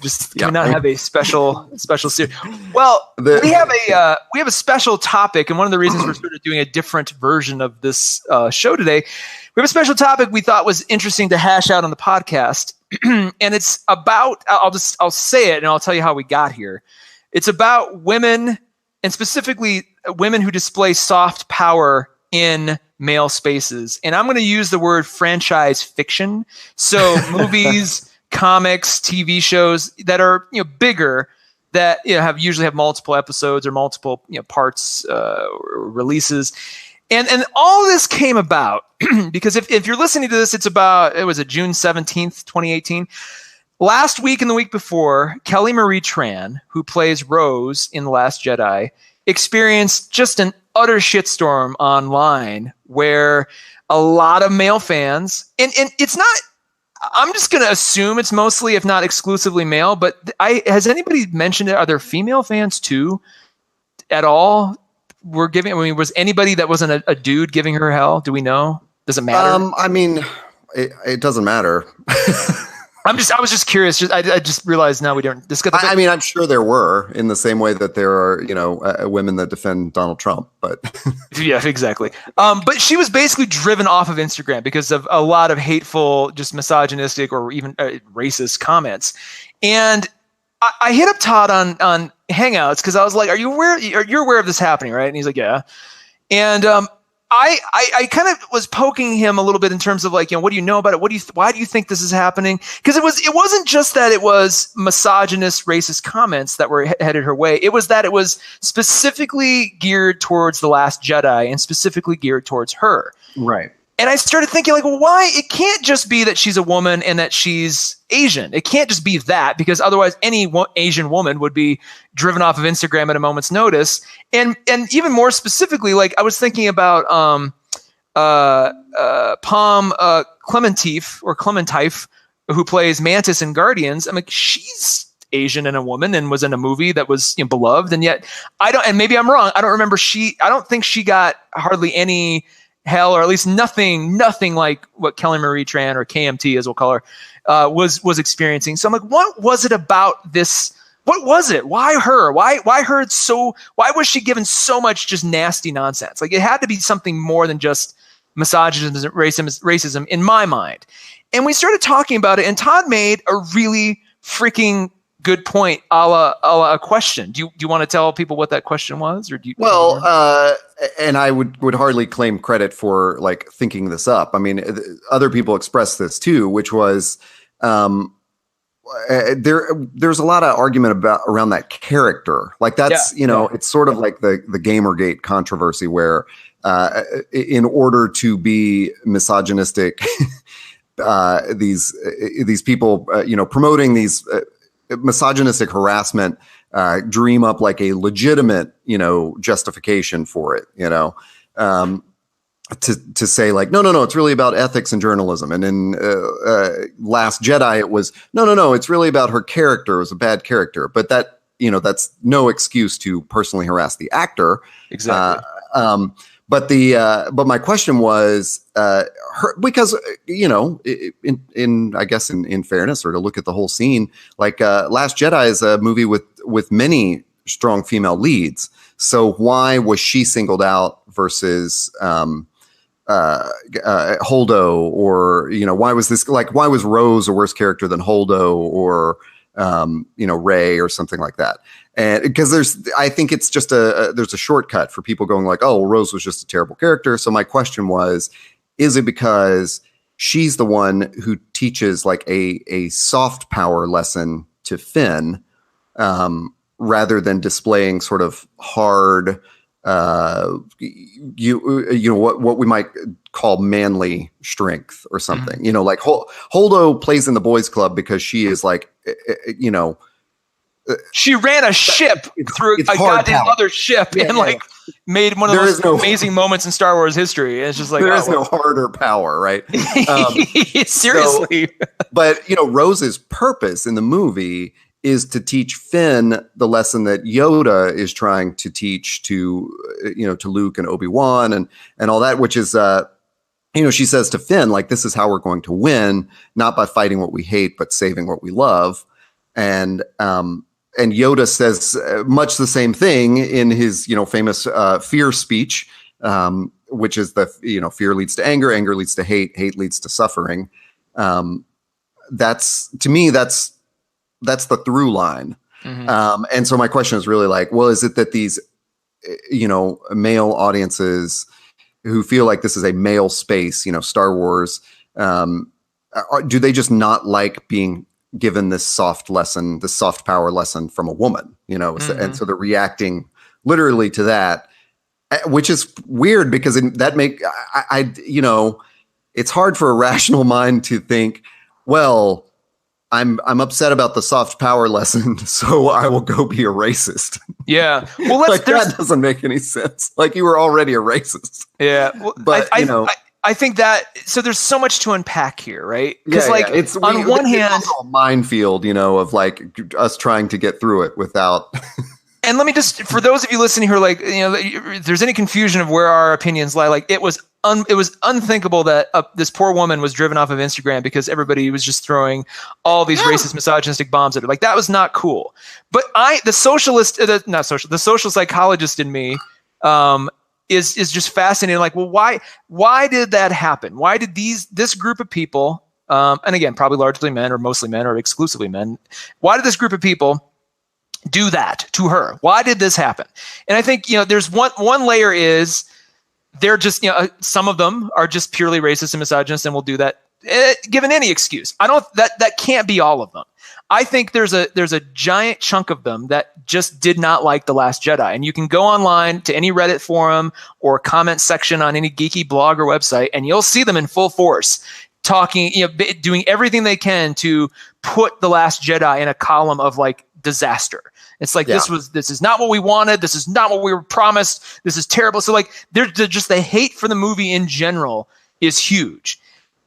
just can we not have a special series? Well, we have a special topic, and one of the reasons we're sort of doing a different version of this show today, we have a special topic we thought was interesting to hash out on the podcast. And it's about, I'll say it and I'll tell you how we got here. It's about women, and specifically women who display soft power in male spaces. And I'm going to use the word franchise fiction. So movies, comics, TV shows that are, bigger, that usually have multiple episodes or multiple parts or releases. And all this came about because if you're listening to this, it was June 17th, 2018. Last week and the week before, Kelly Marie Tran, who plays Rose in The Last Jedi, experienced just an utter shitstorm online where a lot of male fans, and it's not, I'm just going to assume it's mostly, if not exclusively, male. But has anybody mentioned it? Are there female fans too at all? Was anybody that wasn't a dude giving her hell? Do we know? Does it matter? I mean, it doesn't matter. I was just curious. I just realized now we don't discuss. I mean, I'm sure there were, in the same way that there are, women that defend Donald Trump, but yeah, exactly. But she was basically driven off of Instagram because of a lot of hateful, just misogynistic or even racist comments. And I hit up Todd on Hangouts because I was like, you're aware of this happening, right? And he's like, yeah. And I kind of was poking him a little bit in terms of like, what do you know about it? Why do you think this is happening? Because it wasn't just that it was misogynist, racist comments that were headed her way. It was that it was specifically geared towards The Last Jedi and specifically geared towards her. Right. And I started thinking like, well, why? It can't just be that she's a woman and that she's Asian. It can't just be that, because otherwise any Asian woman would be driven off of Instagram at a moment's notice. And even more specifically, like I was thinking about Palm Clementif, who plays Mantis in Guardians. I'm like, she's Asian and a woman and was in a movie that was beloved. And yet and maybe I'm wrong. I don't think she got hardly any hell, or at least nothing like what Kelly Marie Tran, or KMT as we'll call her, was experiencing. So I'm like, what was it about this? What was it? Why her? Why her? Why was she given so much just nasty nonsense? Like, it had to be something more than just misogynism, racism in my mind. And we started talking about it, and Todd made a really freaking good point, a la a question. Do you want to tell people what that question was, or do you? Well, and I would hardly claim credit for like thinking this up. I mean, other people expressed this too, which was there's a lot of argument around that character. Like that's it's sort of like the Gamergate controversy, where in order to be misogynistic, these people promoting these misogynistic harassment dream up like a legitimate justification for it, to say like no, it's really about ethics and journalism. And in Last Jedi it was no, it's really about her character. It was a bad character, but that that's no excuse to personally harass the actor. Exactly. But my question was, because in I guess in fairness, or to look at the whole scene, like Last Jedi is a movie with many strong female leads. So why was she singled out versus Holdo, or why was Rose a worse character than Holdo, or Rey, or something like that? And because I think it's just there's a shortcut for people going like, oh, Rose was just a terrible character. So my question was, is it because she's the one who teaches like a soft power lesson to Finn, rather than displaying sort of hard, what we might call manly strength or something? Mm-hmm. Like Holdo plays in the boys club because she is like, she ran a ship through a goddamn other ship made one of those amazing moments in Star Wars history. It's just like, there is no harder power, right? Seriously. But Rose's purpose in the movie is to teach Finn the lesson that Yoda is trying to teach to Luke and Obi-Wan and all that, which is she says to Finn, like, this is how we're going to win, not by fighting what we hate, but saving what we love. And Yoda says much the same thing in his, famous fear speech, which is the, fear leads to anger, anger leads to hate, hate leads to suffering. That's the through line. Mm-hmm. And so my question is really like, well, is it that these, male audiences who feel like this is a male space, Star Wars, do they just not like being given this soft lesson, this soft power lesson from a woman, mm-hmm. And so they're reacting literally to that, which is weird because it's hard for a rational mind to think, well, I'm upset about the soft power lesson, so I will go be a racist. Yeah. Well, that doesn't make any sense. Like, you were already a racist. Yeah. Well, but I I think that, so there's so much to unpack here, right? Because It's on one hand, it's also a minefield, of like us trying to get through it without. And let me just, for those of you listening who are like, if there's any confusion of where our opinions lie, like it was unthinkable that this poor woman was driven off of Instagram because everybody was just throwing all these racist, misogynistic bombs at her. Like that was not cool. But the social psychologist in me is just fascinated. Like, well, why did that happen? Why did this group of people, and again, probably largely men or mostly men or exclusively men, why did this group of people do that to her? Why did this happen? And I think, there's one layer is they're just, some of them are just purely racist and misogynist and will do that given any excuse. That can't be all of them. I think there's a giant chunk of them that just did not like The Last Jedi. And you can go online to any Reddit forum or comment section on any geeky blog or website, and you'll see them in full force talking, doing everything they can to put The Last Jedi in a column of like disaster. It's like, this is not what we wanted. This is not what we were promised. This is terrible. So like they're just, the hate for the movie in general is huge.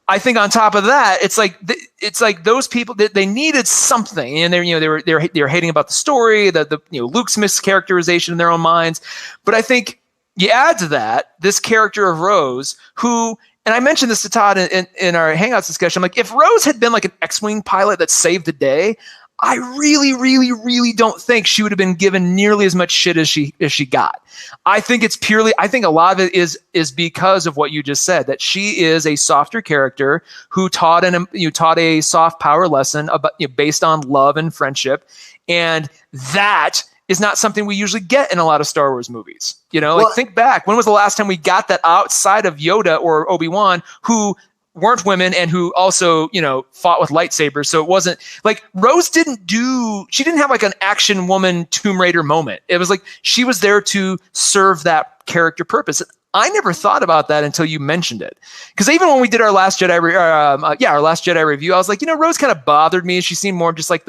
I think on top of that, it's like those people that they needed something, and they're hating about the story, the Luke's mischaracterization in their own minds. But I think you add to that this character of Rose, who, and I mentioned this to Todd in our Hangouts discussion, like if Rose had been like an X-Wing pilot that saved the day, I really, really, really don't think she would have been given nearly as much shit as she got. I think a lot of it is because of what you just said, that she is a softer character who taught a soft power lesson about, based on love and friendship. And that is not something we usually get in a lot of Star Wars movies. Think back, when was the last time we got that outside of Yoda or Obi-Wan, who weren't women and who also, fought with lightsabers. So it wasn't like Rose she didn't have like an action woman Tomb Raider moment. It was like she was there to serve that character purpose. I never thought about that until you mentioned it. Because even when we did our Last Jedi, our Last Jedi review, I was like, Rose kind of bothered me. She seemed more just like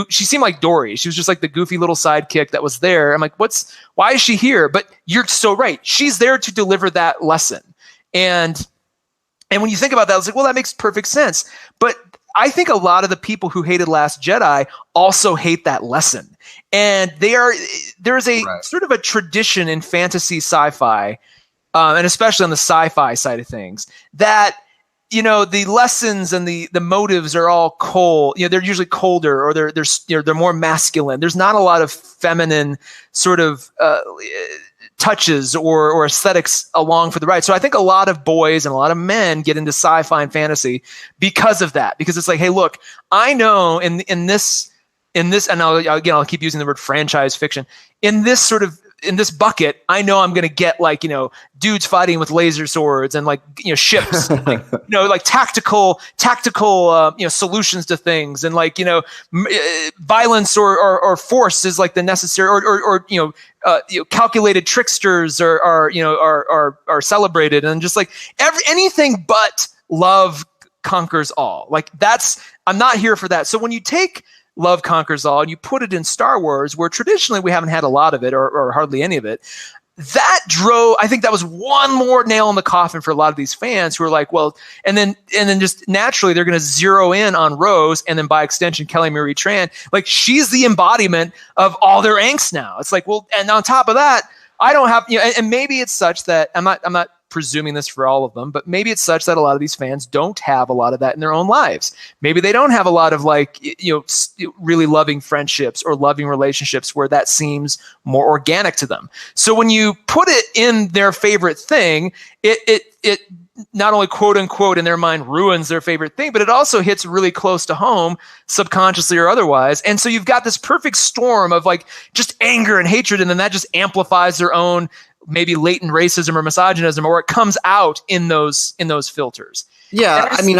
she seemed like Dory. She was just like the goofy little sidekick that was there. I'm like, why is she here? But you're so right. She's there to deliver that lesson. And when you think about that, I was like, well, that makes perfect sense. But I think a lot of the people who hated Last Jedi also hate that lesson. And there's a sort of a tradition in fantasy sci-fi, and especially on the sci-fi side of things, that, the lessons and the motives are all cold. They're usually colder, or they're more masculine. There's not a lot of feminine sort of touches or aesthetics along for the ride. So I think a lot of boys and a lot of men get into sci-fi and fantasy because of that, because it's like, hey, look, I know in this, and I'll keep using the word franchise fiction, in this bucket, I know I'm going to get like, dudes fighting with laser swords and like, ships, like tactical, solutions to things. And like, violence or force is like the necessary, or calculated tricksters are celebrated. And just like anything but love conquers all. Like I'm not here for that. So when you take love conquers all and you put it in Star Wars, where traditionally we haven't had a lot of it or hardly any of it, I think that was one more nail in the coffin for a lot of these fans who are like, well, and then just naturally they're going to zero in on Rose, and then by extension Kelly Marie Tran. Like, she's the embodiment of all their angst now. It's like, well, and on top of that, I don't have, and maybe it's such that I'm not presuming this for all of them, but maybe it's such that a lot of these fans don't have a lot of that in their own lives. Maybe they don't have a lot of like, really loving friendships or loving relationships where that seems more organic to them. So when you put it in their favorite thing, it not only quote unquote in their mind ruins their favorite thing, but it also hits really close to home, subconsciously or otherwise. And so you've got this perfect storm of like just anger and hatred, and then that just amplifies their own maybe latent racism or misogynism, or it comes out in those filters. Yeah, I mean,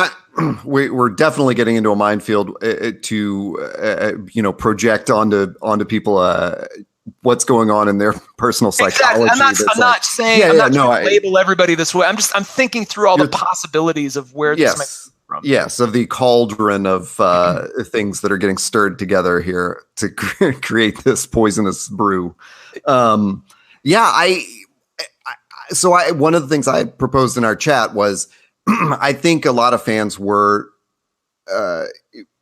we're definitely getting into a minefield to project onto people what's going on in their personal psychology. Exactly. I'm not saying I'm not trying to label everybody this way. I'm thinking through all the possibilities of where this might come from. Yes, of the cauldron of things that are getting stirred together here to create this poisonous brew. one of the things I proposed in our chat was I think a lot of fans were,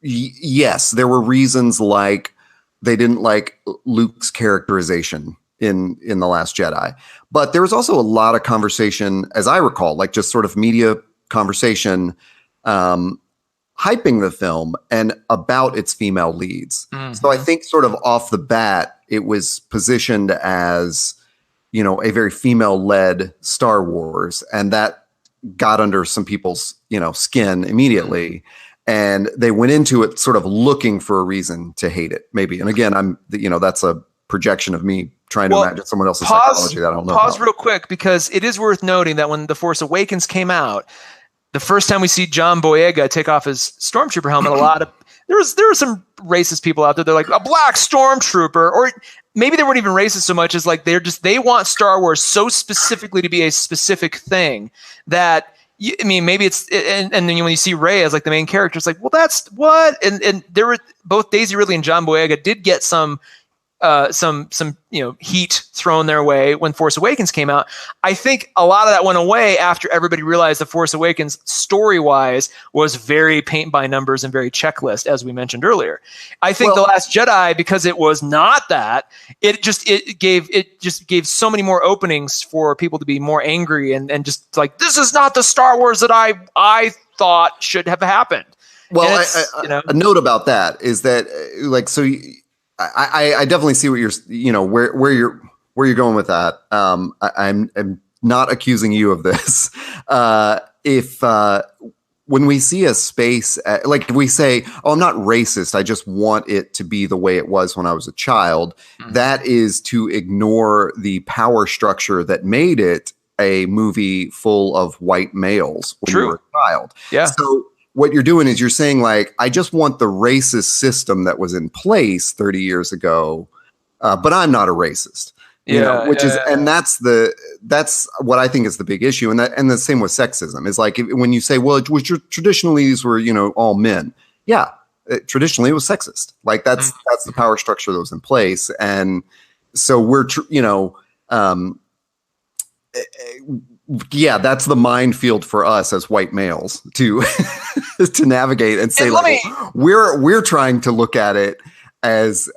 yes, there were reasons like they didn't like Luke's characterization in The Last Jedi, but there was also a lot of conversation, as I recall, like just sort of media conversation, hyping the film and about its female leads. Mm-hmm. So I think sort of off the bat, it was positioned as, a very female-led Star Wars, and that got under some people's, skin immediately. And they went into it sort of looking for a reason to hate it, maybe. And again, that's a projection of me trying to imagine someone else's psychology that I don't know. Pause real quick, because it is worth noting that when The Force Awakens came out, the first time we see John Boyega take off his stormtrooper helmet, there were some racist people out there. They're like, a black stormtrooper, or maybe they weren't even racist so much as like they want Star Wars so specifically to be a specific thing that maybe it's and then when you see Rey as like the main character, it's like, well, that's what. And there were both Daisy Ridley and John Boyega did get some heat thrown their way when Force Awakens came out. I think a lot of that went away after everybody realized The Force Awakens story-wise was very paint by numbers and very checklist, as we mentioned earlier. I think The Last Jedi, because it was not that, it just gave so many more openings for people to be more angry and just like, this is not the Star Wars that I thought should have happened. Well, a note about that is that I definitely see what where you're going with that. I'm not accusing you of this. When we see a space, like if we say, "Oh, I'm not racist. I just want it to be the way it was when I was a child," that is to ignore the power structure that made it a movie full of white males when you were a child. Yeah. So what you're doing is you're saying, like, I just want the racist system that was in place 30 years ago, but I'm not a racist. That's what I think is the big issue. And the same with sexism is like, when you say, well, traditionally these were, all men. Yeah. Traditionally it was sexist. Like that's the power structure that was in place. And so we're, yeah, that's the minefield for us as white males to to navigate and say, we're trying to look at it as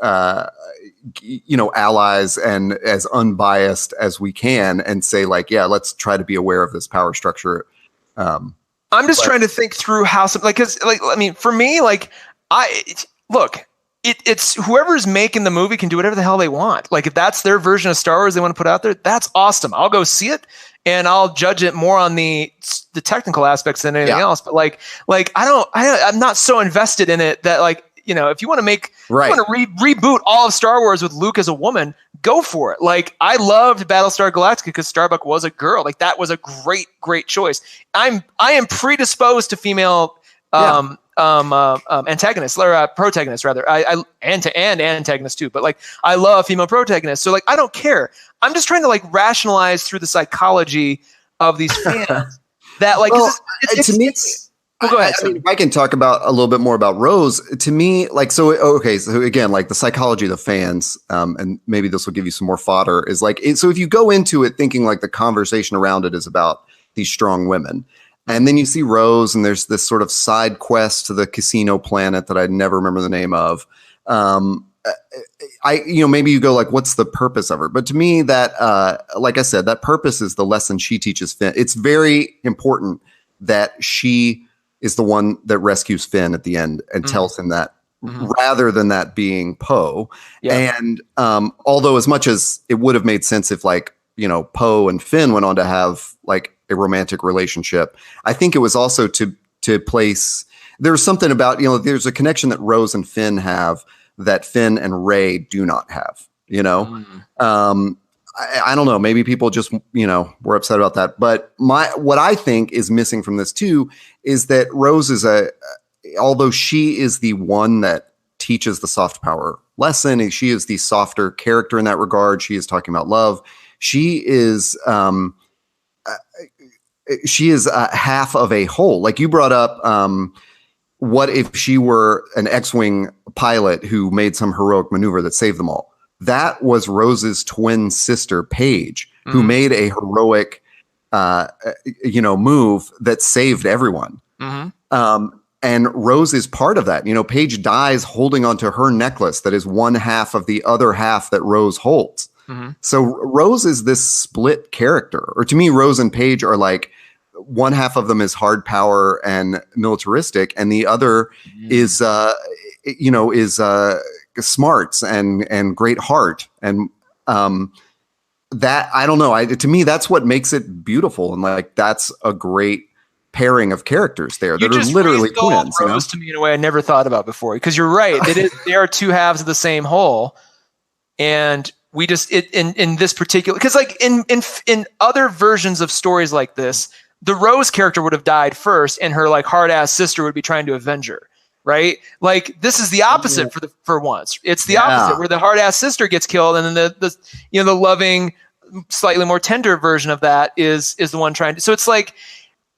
allies and as unbiased as we can, and say like, yeah, let's try to be aware of this power structure. I'm just trying to think through how for me, it's whoever's making the movie can do whatever the hell they want. Like if that's their version of Star Wars they want to put out there, that's awesome. I'll go see it and I'll judge it more on the technical aspects than anything else. But I'm not so invested in it that if you want to reboot all of Star Wars with Luke as a woman, go for it. Like I loved Battlestar Galactica because Starbuck was a girl. Like that was a great choice. I am predisposed to female antagonists or protagonists rather. And antagonists too, but I love female protagonists. So I don't care. I'm just trying to rationalize through the psychology of these fans that to me. Well, go ahead. If I can talk about a little bit more about Rose, to me, so again, the psychology of the fans, and maybe this will give you some more fodder, is so if you go into it thinking the conversation around it is about these strong women, and then you see Rose and there's this sort of side quest to the casino planet that I never remember the name of. Maybe you go what's the purpose of her? But to me that, like I said, that purpose is the lesson she teaches Finn. It's very important that she is the one that rescues Finn at the end and tells him that, rather than that being Poe. Yeah. And although as much as it would have made sense if Poe and Finn went on to have a romantic relationship, I think it was also to place, there's something about, there's a connection that Rose and Finn have that Finn and Rey do not have, I don't know. Maybe people just, were upset about that. But what I think is missing from this too is that Rose is although she is the one that teaches the soft power lesson, and she is the softer character in that regard. She is talking about love. She is half of a whole. Like you brought up, what if she were an X-Wing pilot who made some heroic maneuver that saved them all? That was Rose's twin sister, Paige, who made a heroic, move that saved everyone. And Rose is part of that. Paige dies holding onto her necklace that is one half of the other half that Rose holds. So Rose is this split character, or to me, Rose and Paige are like, one half of them is hard power and militaristic, and the other is smarts and great heart. And that, I don't know. To me, that's what makes it beautiful, and like that's a great pairing of characters there that are literally twins. Rose to me in a way I never thought about before, because you're right. They are two halves of the same whole, and we just in this particular, because like in other versions of stories like this, the Rose character would have died first, and her like hard ass sister would be trying to avenge her. Right? Like this is the opposite for once. It's the opposite, where the hard ass sister gets killed, and then the loving, slightly more tender version of that is the one trying to. So it's like,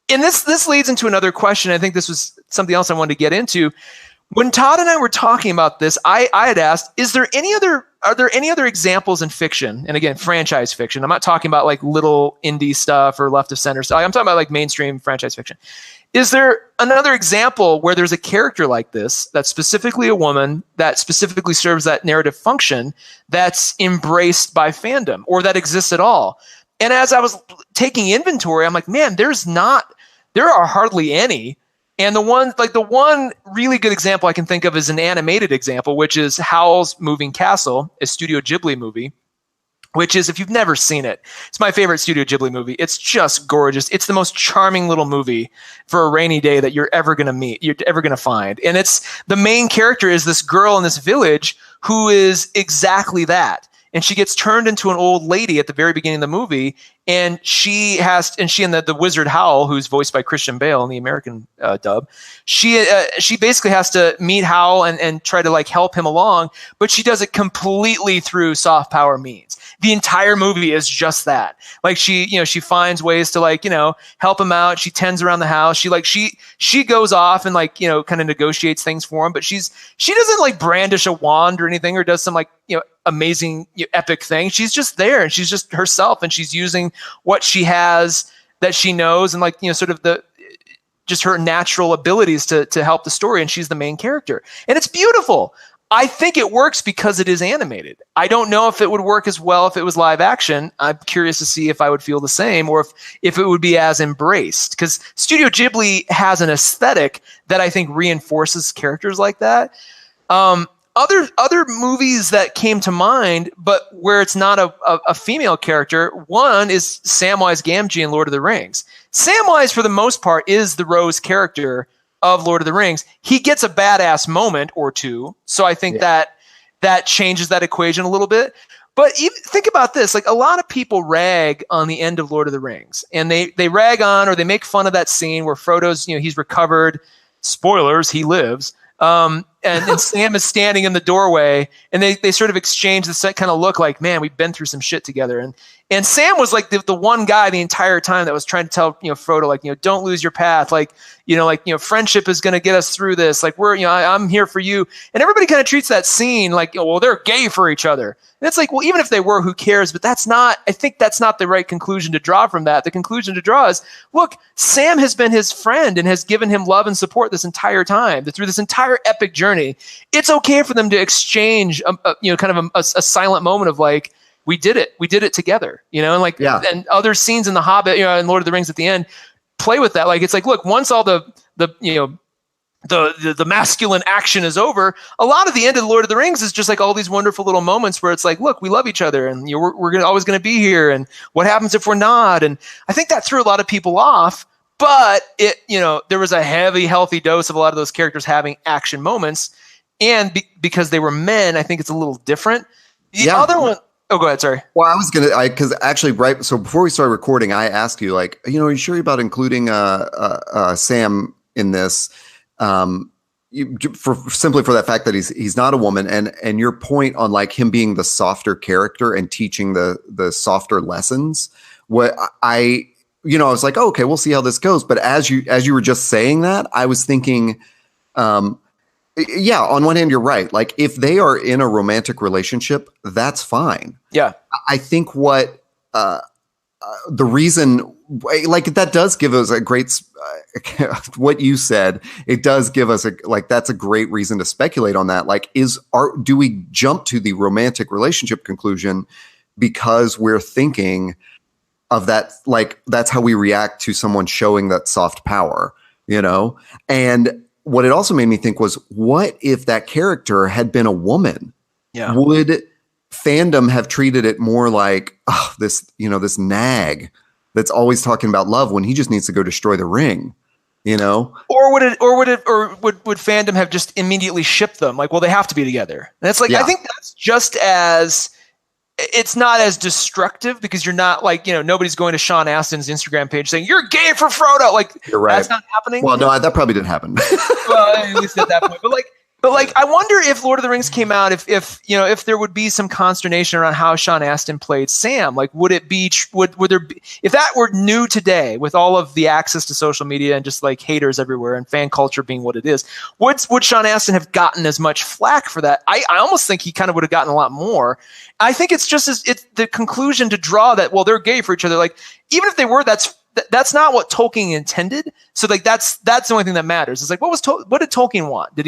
and this leads into another question. I think this was something else I wanted to get into. When Todd and I were talking about this, I had asked, are there any other examples in fiction? And again, franchise fiction. I'm not talking about like little indie stuff or left of center stuff. I'm talking about like mainstream franchise fiction. Is there another example where there's a character like this, that's specifically a woman, that specifically serves that narrative function, that's embraced by fandom, or that exists at all? And as I was taking inventory, I'm like, man, there are hardly any. And the one really good example I can think of is an animated example, which is Howl's Moving Castle, a Studio Ghibli movie, which is, if you've never seen it, it's my favorite Studio Ghibli movie. It's just gorgeous. It's the most charming little movie for a rainy day that you're ever going to find. And the main character is this girl in this village who is exactly that. And she gets turned into an old lady at the very beginning of the movie, and she and the wizard Howl, who's voiced by Christian Bale in the American dub, she basically has to meet Howl and try to like help him along, but she does it completely through soft power means. The entire movie is just that. Like she finds ways to like, help him out. She tends around the house. She goes off and like, kind of negotiates things for him, but she doesn't like brandish a wand or anything, or does some like, amazing epic thing. She's just there, and she's just herself, and she's using what she has that she knows, and like, sort of just her natural abilities to help the story. And she's the main character, and it's beautiful. I think it works because it is animated. I don't know if it would work as well if it was live action. I'm curious to see if I would feel the same, or if it would be as embraced, because Studio Ghibli has an aesthetic that I think reinforces characters like that. Other movies that came to mind, but where it's not a female character, one is Samwise Gamgee in Lord of the Rings. Samwise, for the most part, is the Rose character of Lord of the Rings. He gets a badass moment or two, so I think that changes that equation a little bit. But even think about this: like, a lot of people rag on the end of Lord of the Rings, and they rag on, or they make fun of that scene where Frodo's, he's recovered. Spoilers, he lives. And Sam is standing in the doorway, and they sort of exchange this kind of look like, man, we've been through some shit together. And Sam was like the one guy the entire time that was trying to tell, Frodo, like, don't lose your path. Like, friendship is going to get us through this. Like, I'm here for you. And everybody kind of treats that scene like, well, they're gay for each other. And it's like, well, even if they were, who cares? But I think that's not the right conclusion to draw from that. The conclusion to draw is, look, Sam has been his friend and has given him love and support this entire time, through this entire epic journey. It's okay for them to exchange, a silent moment of like, we did it together, and like, and other scenes in The Hobbit, and Lord of the Rings at the end play with that. Like, it's like, look, once all the masculine action is over, a lot of the end of the Lord of the Rings is just like all these wonderful little moments where it's like, look, we love each other, and we're always going to be here, and what happens if we're not? And I think that threw a lot of people off, but there was a heavy, healthy dose of a lot of those characters having action moments, and because they were men, I think it's a little different. The other one. Oh, go ahead. Sorry. Well, I was because actually, right. So before we started recording, I asked you, like, are you sure about including Sam in this? Simply for that fact that he's not a woman, and your point on like him being the softer character and teaching the softer lessons. What I was like, oh, okay, we'll see how this goes. But as you were just saying that, I was thinking, yeah, on one hand, you're right. Like, if they are in a romantic relationship, that's fine. Yeah. I think what the reason, like, that does give us a great, what you said, it does give us that's a great reason to speculate on that. Like, do we jump to the romantic relationship conclusion because we're thinking of that, like, that's how we react to someone showing that soft power, And what it also made me think was, what if that character had been a woman? Yeah. Would fandom have treated it more like, this nag that's always talking about love when he just needs to go destroy the ring, Or would fandom have just immediately shipped them? Like, well, they have to be together. And it's like, I think that's just as, it's not as destructive, because you're not like, nobody's going to Sean Astin's Instagram page saying you're gay for Frodo. Like, you're right. That's not happening. Well, no, that probably didn't happen. Well, at least at that point, but I wonder if Lord of the Rings came out, if there would be some consternation around how Sean Astin played Sam. Like, would it be, would there be, if that were new today with all of the access to social media and just like haters everywhere and fan culture being what it is, would Sean Astin have gotten as much flack for that? I almost think he kind of would have gotten a lot more. I think it's just it's the conclusion to draw that, well, they're gay for each other. Like, even if they were, that's not what Tolkien intended. So like that's the only thing that matters. It's like, what did Tolkien want?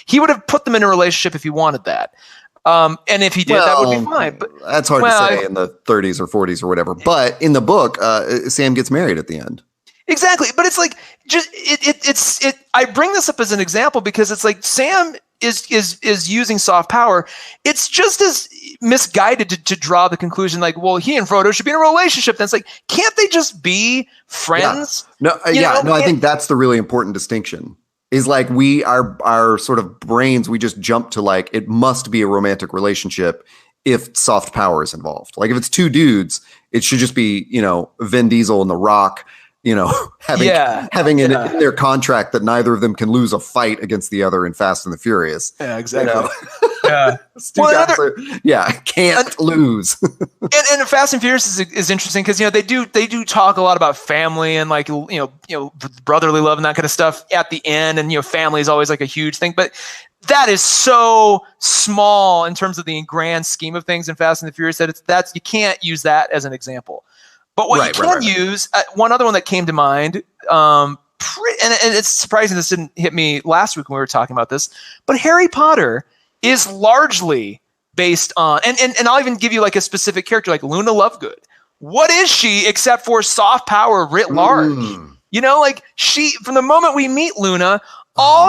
He would have put them in a relationship if he wanted that. And if he did, that would be fine. But that's hard to say in the 30s or 40s or whatever. But in the book, Sam gets married at the end. Exactly. But it's like, just I bring this up as an example because it's like Sam is using soft power. It's just as misguided to draw the conclusion like, well, he and Frodo should be in a relationship. Then it's like, can't they just be friends? Yeah. I think that's the really important distinction. Is like our sort of brains, we just jump to like, it must be a romantic relationship if soft power is involved. Like, if it's two dudes, it should just be, Vin Diesel and The Rock, having in their contract that neither of them can lose a fight against the other in Fast and the Furious. Yeah, exactly. Yeah. Can't lose. and Fast and Furious is interesting because they do talk a lot about family and like brotherly love and that kind of stuff at the end, and family is always like a huge thing, but that is so small in terms of the grand scheme of things in Fast and the Furious that you can't use that as an example. But what you can use, one other one that came to mind, and it's surprising this didn't hit me last week when we were talking about this, but Harry Potter is largely based on, and I'll even give you like a specific character like Luna Lovegood. What is she except for soft power writ large? Like, she, from the moment we meet Luna,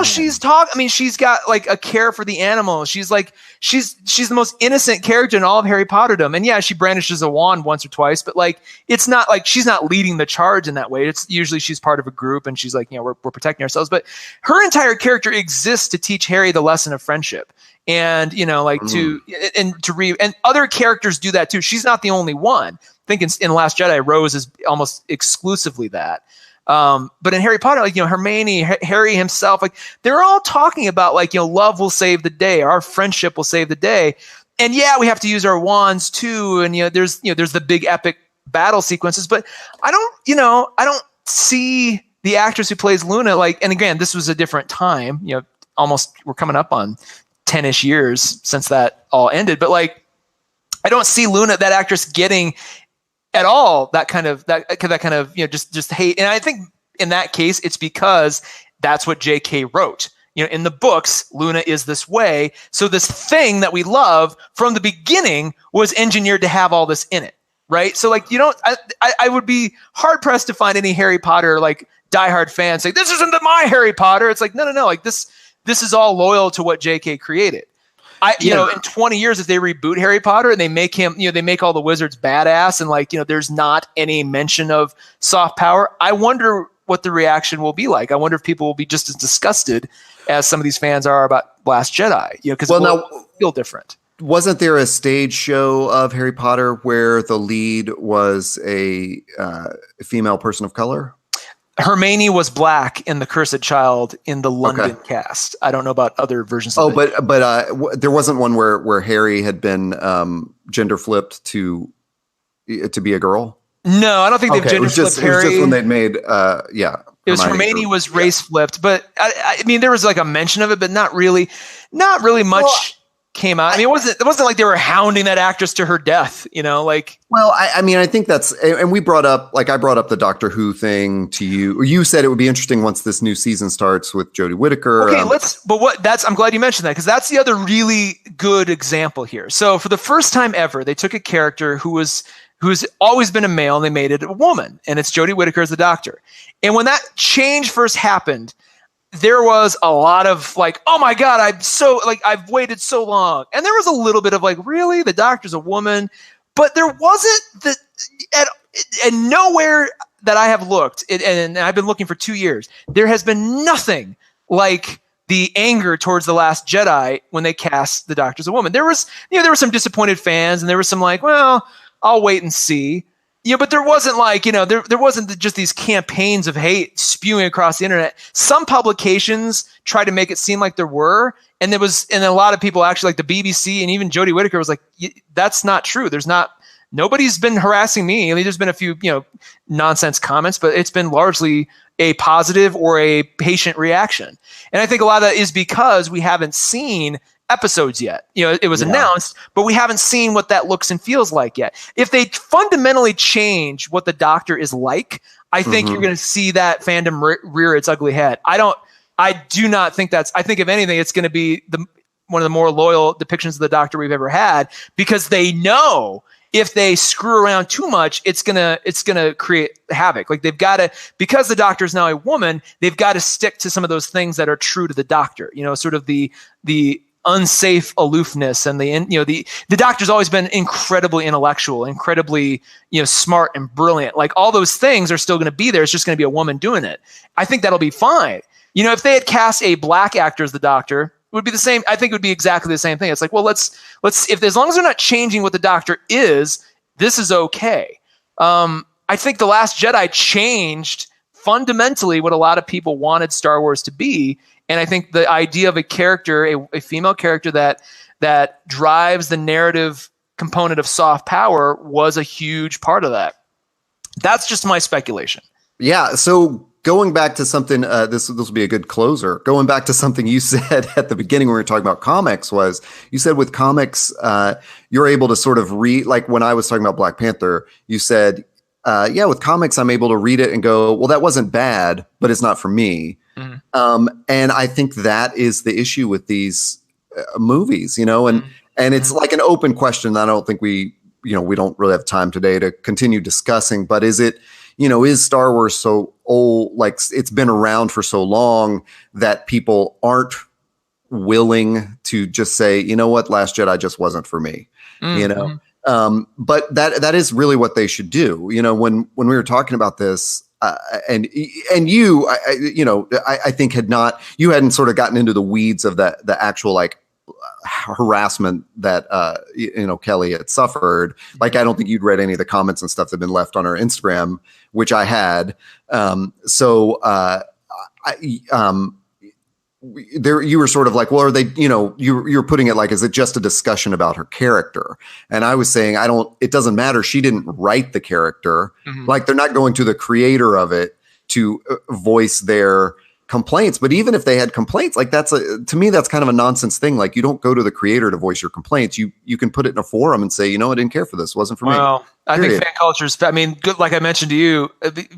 she's talking, I mean, she's got like a care for the animals. She's like, she's the most innocent character in all of Harry Potterdom. And yeah, she brandishes a wand once or twice, but like, it's not like she's not leading the charge in that way. It's usually she's part of a group and she's like, we're protecting ourselves, but her entire character exists to teach Harry the lesson of friendship. And, and other characters do that too. She's not the only one. I think in Last Jedi, Rose is almost exclusively that. But in Harry Potter, like, Hermione, Harry himself, like, they're all talking about like, love will save the day. Our friendship will save the day. And yeah, we have to use our wands too. And, there's the big epic battle sequences, but I don't see the actress who plays Luna, like, and again, this was a different time, almost we're coming up on 10-ish years since that all ended. But like, I don't see Luna, that actress, getting at all that kind of just hate. And I think in that case, it's because that's what JK wrote. In the books, Luna is this way. So this thing that we love from the beginning was engineered to have all this in it. Right. So like, I would be hard pressed to find any Harry Potter, like, diehard fans say, this isn't my Harry Potter. It's like, no. Like, this is all loyal to what JK created. In 20 years, if they reboot Harry Potter and they make him, they make all the wizards badass and like, there's not any mention of soft power, I wonder what the reaction will be like. I wonder if people will be just as disgusted as some of these fans are about Last Jedi, because it will feel different. Wasn't there a stage show of Harry Potter where the lead was a female person of color? Hermione was black in The Cursed Child in the London cast. I don't know about other versions of it. But there wasn't one where Harry had been gender flipped to be a girl? No, I don't think they've gender flipped Harry. It was just when they'd made, It was Hermione was race flipped, but I mean, there was like a mention of it, but not really much came out. I mean, it wasn't like they were hounding that actress to her death, you know, like. Well, I mean, I think that's, and we brought up, like, I brought up the Doctor Who thing to you. You said it would be interesting once this new season starts with Jodie Whittaker. Okay, I'm glad you mentioned that, because that's the other really good example here. So for the first time ever, they took a character who's always been a male and they made it a woman, and it's Jodie Whittaker as the Doctor. And when that change first happened, there was a lot of like, oh my God, I've waited so long. And there was a little bit of like, really? The Doctor's a woman? But there wasn't and nowhere that I have looked, and I've been looking for 2 years, there has been nothing like the anger towards The Last Jedi when they cast the Doctor as a woman. There were some disappointed fans, and there was some like, well, I'll wait and see. But there wasn't like, there wasn't just these campaigns of hate spewing across the internet. Some publications tried to make it seem like there were, and a lot of people actually, like the BBC and even Jodie Whittaker was like, that's not true. Nobody's been harassing me. I mean, there's been a few, nonsense comments, but it's been largely a positive or a patient reaction. And I think a lot of that is because we haven't seen episodes yet. It was announced, but we haven't seen what that looks and feels like yet. If they fundamentally change what the Doctor is like, I think you're going to see that fandom rear its ugly head. I do not think I think if anything, it's going to be one of the more loyal depictions of the Doctor we've ever had, because they know if they screw around too much, it's gonna create havoc. Like they've got to, because the Doctor is now a woman, they've got to stick to some of those things that are true to the Doctor. Sort of the unsafe aloofness, and the Doctor's always been incredibly intellectual, incredibly smart and brilliant. Like all those things are still going to be there. It's just going to be a woman doing it. I think that'll be fine. If they had cast a black actor as the Doctor, it would be the same. I think it would be exactly the same thing. It's like, well, let's as long as they're not changing what the Doctor is, this is okay. I think The Last Jedi changed fundamentally what a lot of people wanted Star Wars to be. And I think the idea of a character, a female character that drives the narrative component of soft power was a huge part of that. That's just my speculation. Yeah. So going back to something, this will be a good closer. Going back to something you said at the beginning when we were talking about comics, was you said with comics, you're able to sort of read, like when I was talking about Black Panther, you said, with comics, I'm able to read it and go, well, that wasn't bad, but it's not for me. Mm-hmm. And I think that is the issue with these movies, and it's like an open question. I don't think we don't really have time today to continue discussing, but is it, is Star Wars so old, like it's been around for so long that people aren't willing to just say, you know what, Last Jedi just wasn't for me, but that is really what they should do. When we were talking about this, and you, I think you hadn't sort of gotten into the weeds of the actual like harassment that Kelly had suffered. Like I don't think you'd read any of the comments and stuff that had been left on her Instagram, which I had. You were sort of like, well, are they, you're putting it like, is it just a discussion about her character? And I was saying, it doesn't matter. She didn't write the character. Mm-hmm. Like they're not going to the creator of it to voice their complaints. But even if they had complaints, like to me, that's kind of a nonsense thing. Like you don't go to the creator to voice your complaints. You can put it in a forum and say, I didn't care for this. It wasn't for me. I think fan culture is, good. Like I mentioned to you,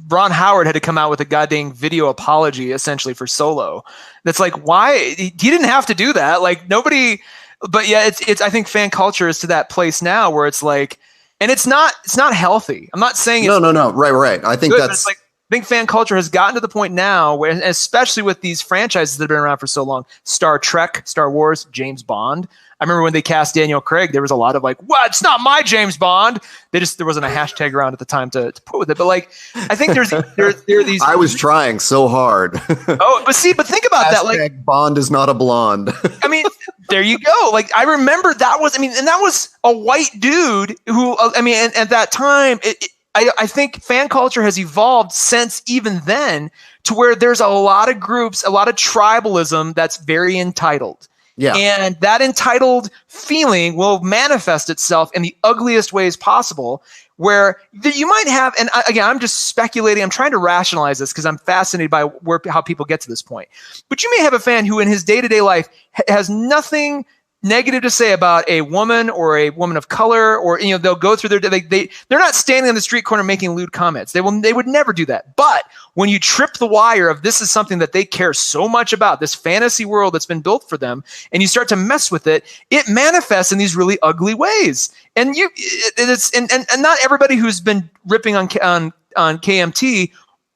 Ron Howard had to come out with a goddamn video apology essentially for Solo. That's like, why? He didn't have to do that. Like nobody, but yeah, it's, I think fan culture is to that place now where it's like, and it's not healthy. I'm not saying it's no. Right. I think good, that's like, I think fan culture has gotten to the point now where, especially with these franchises that have been around for so long, Star Trek, Star Wars, James Bond. I remember when they cast Daniel Craig, there was a lot of like, "What? It's not my James Bond." There wasn't a hashtag around at the time to put with it. But like, I think there are these. I was trying so hard. But think about that. Like, Bond is not a blonde. There you go. Like, I remember that was a white dude who, and at that time, I think fan culture has evolved since even then to where there's a lot of groups, a lot of tribalism that's very entitled. Yeah. And that entitled feeling will manifest itself in the ugliest ways possible, where you might have, and again, I'm just speculating, I'm trying to rationalize this because I'm fascinated by how people get to this point. But you may have a fan who in his day-to-day life has nothing negative to say about a woman or a woman of color, or they'll go through they're not standing on the street corner making lewd comments. They would never do that. But when you trip the wire of this is something that they care so much about, this fantasy world that's been built for them, and you start to mess with it, it manifests in these really ugly ways. And and not everybody who's been ripping on KMT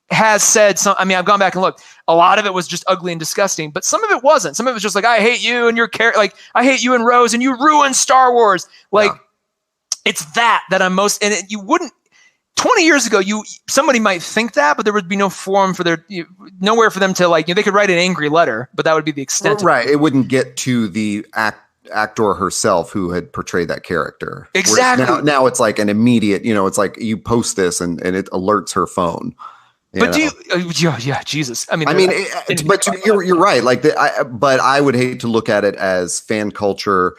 has said some. I mean, I've gone back and looked. A lot of it was just ugly and disgusting, but some of it wasn't. Some of it was just like, I hate you and your character. Like, I hate you and Rose, and you ruined Star Wars. Like, it's that I'm most. And you wouldn't. 20 years ago, somebody might think that, but there would be no forum for nowhere for them to they could write an angry letter, but that would be the extent. Right. It wouldn't get to the actor herself who had portrayed that character. Exactly. Now it's like an immediate. It's like you post this and it alerts her phone. But Jesus. I mean, but you're right. Like, but I would hate to look at it as fan culture.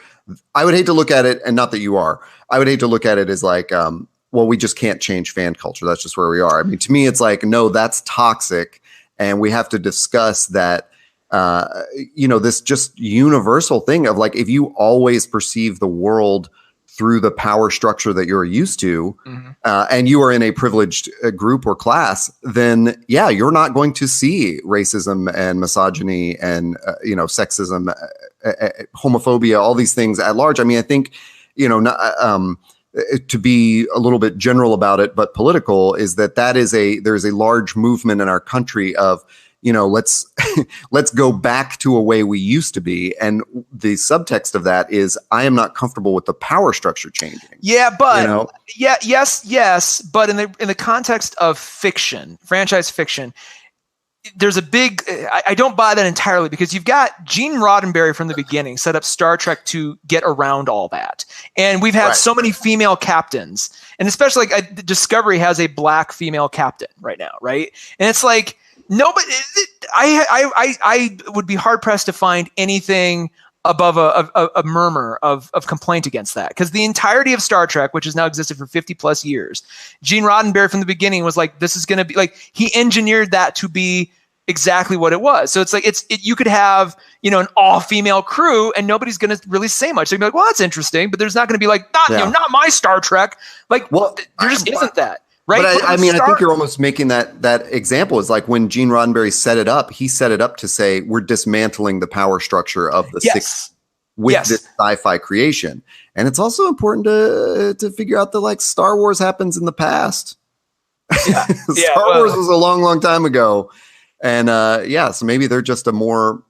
I would hate to look at it, and not that you are. I would hate to look at it as like, well, we just can't change fan culture. That's just where we are. I mean, to me, it's like, no, that's toxic, and we have to discuss that. This just universal thing of like, if you always perceive the world through the power structure that you're used to, and you are in a privileged group or class, then you're not going to see racism and misogyny and sexism, homophobia, all these things at large. I mean, I think to be a little bit general about it, but political, is there's a large movement in our country of let's go back to a way we used to be. And the subtext of that is, I am not comfortable with the power structure changing. Yeah, but yes. But in the context of fiction, franchise fiction, there's a big, I don't buy that entirely, because you've got Gene Roddenberry from the beginning set up Star Trek to get around all that. And we've had so many female captains, and especially Discovery has a black female captain right now. Right. And it's like, no, but I would be hard pressed to find anything above a murmur of complaint against that, because the entirety of Star Trek, which has now existed for 50 plus years, Gene Roddenberry from the beginning was like, this is going to be like, he engineered that to be exactly what it was. So it's like you could have an all female crew and nobody's going to really say much. They'd be like, well, that's interesting, but there's not going to be like, not my Star Trek. Like, there just isn't that. Right. But I think you're almost making that example is like when Gene Roddenberry set it up, he set it up to say, we're dismantling the power structure of the six with this sci-fi creation. And it's also important to figure out that like Star Wars happens in the past. Yeah. Star Wars was a long, long time ago. And so maybe they're just a more.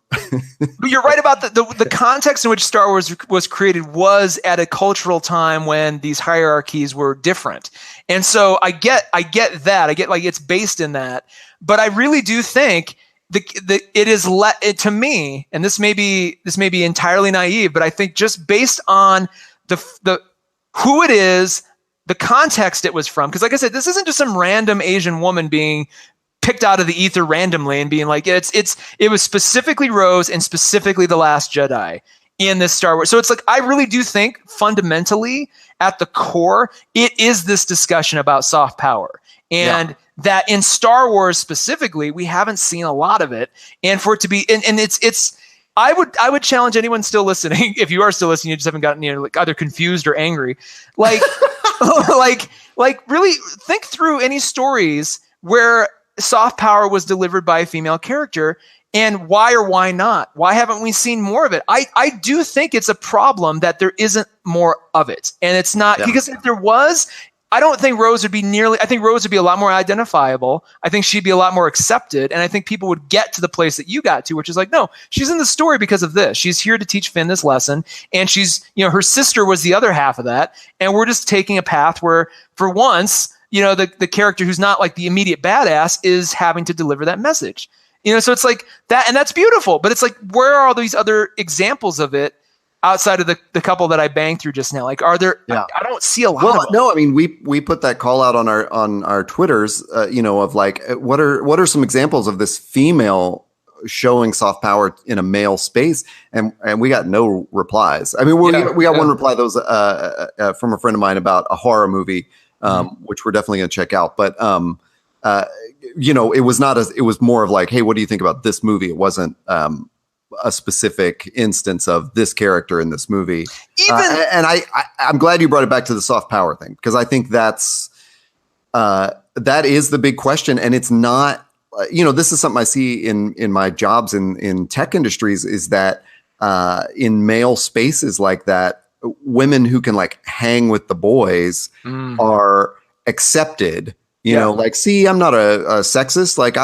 But you're right about the context in which Star Wars was created was at a cultural time when these hierarchies were different. And so I get that. I get like it's based in that. But I really do think it is to me, and this may be entirely naive, but I think just based on the who it is, the context it was from, because like I said, this isn't just some random Asian woman being picked out of the ether randomly and being like, it was specifically Rose and specifically The Last Jedi in this Star Wars. So it's like, I really do think fundamentally at the core, it is this discussion about soft power, and that in Star Wars specifically, we haven't seen a lot of it. And for it to be, and it's, I would challenge anyone still listening. If you are still listening, you just haven't gotten like either confused or angry. Like, like really think through any stories where soft power was delivered by a female character, and why or why not? Why haven't we seen more of it? I do think it's a problem that there isn't more of it. And it's not because if there was, I don't think Rose would be I think Rose would be a lot more identifiable. I think she'd be a lot more accepted. And I think people would get to the place that you got to, which is like, no, she's in the story because of this. She's here to teach Finn this lesson. And she's, her sister was the other half of that. And we're just taking a path where for once, the character who's not like the immediate badass is having to deliver that message. So it's like that, and that's beautiful. But it's like, where are all these other examples of it outside of the couple that I banged through just now? Like, are there? I don't see a lot. Well, of them. No, I mean we put that call out on our Twitters, of like what are some examples of this female showing soft power in a male space, and we got no replies. I mean, we got one reply that was from a friend of mine about a horror movie. Which we're definitely going to check out. But, it was more of like, hey, what do you think about this movie? It wasn't, a specific instance of this character in this movie. Even and I'm glad you brought it back to the soft power thing, because I think that is the big question. And it's not, this is something I see in my jobs in tech industries, is that in male spaces like that, women who can like hang with the boys are accepted, like, see, I'm not a sexist. Like,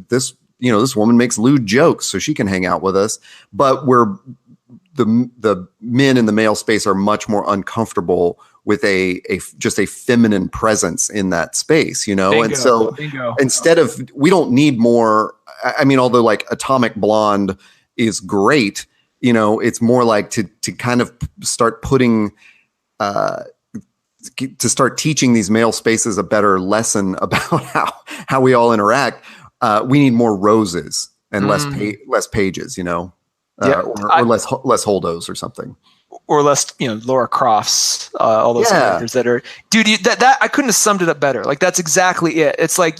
this woman makes lewd jokes, so she can hang out with us. But the men in the male space are much more uncomfortable with just a feminine presence in that space, Bingo, and so instead of, we don't need more. I mean, although like Atomic Blonde is great, it's more like to kind of start putting, to start teaching these male spaces a better lesson about how we all interact. We need more Roses and less Pages, or less Holdos or something, or less, Laura Crofts, all those characters that are, dude. That I couldn't have summed it up better. Like, that's exactly it. It's like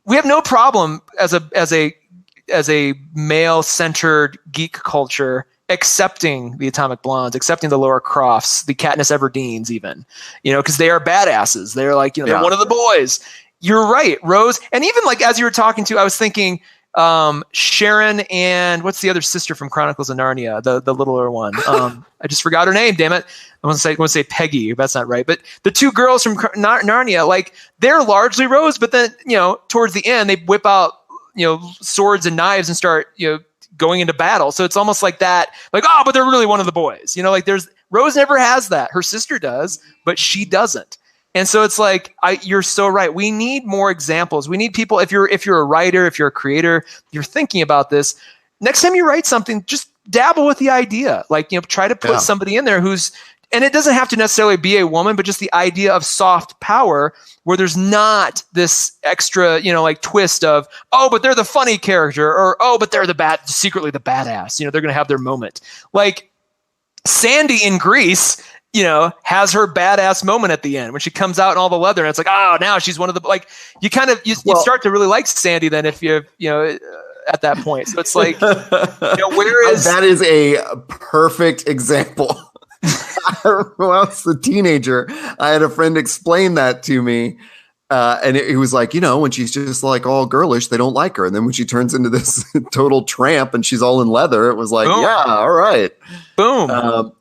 we have no problem as a male-centered geek culture accepting the Atomic Blondes, accepting the Laura Crofts, the Katniss Everdeens, even, because they are badasses. They're like, they're one of the boys. You're right, Rose. And even like, as you were talking to, I was thinking Sharon and what's the other sister from Chronicles of Narnia, the littler one. I just forgot her name, damn it. I want to say Peggy, that's not right. But the two girls from Narnia, like, they're largely Rose, but then, towards the end, they whip out, swords and knives and start, going into battle. So it's almost like that, like, oh, but they're really one of the boys. Rose never has that. Her sister does, but she doesn't. And so it's like, you're so right. We need more examples. We need people. If you're a writer, if you're a creator, you're thinking about this, next time you write something, just dabble with the idea. Like, try to put somebody in there and it doesn't have to necessarily be a woman, but just the idea of soft power, where there's not this extra, like, twist of, oh, but they're the funny character, or, oh, but they're secretly the badass. They're going to have their moment. Like Sandy in Grease, has her badass moment at the end when she comes out in all the leather, and it's like, oh, now she's one of the, like, you start to really like Sandy then if you're, at that point. So it's like, that is a perfect example. When I was a teenager, I had a friend explain that to me. And it was like, when she's just like all girlish, they don't like her. And then when she turns into this total tramp and she's all in leather, it was like, boom. Yeah, all right. Boom.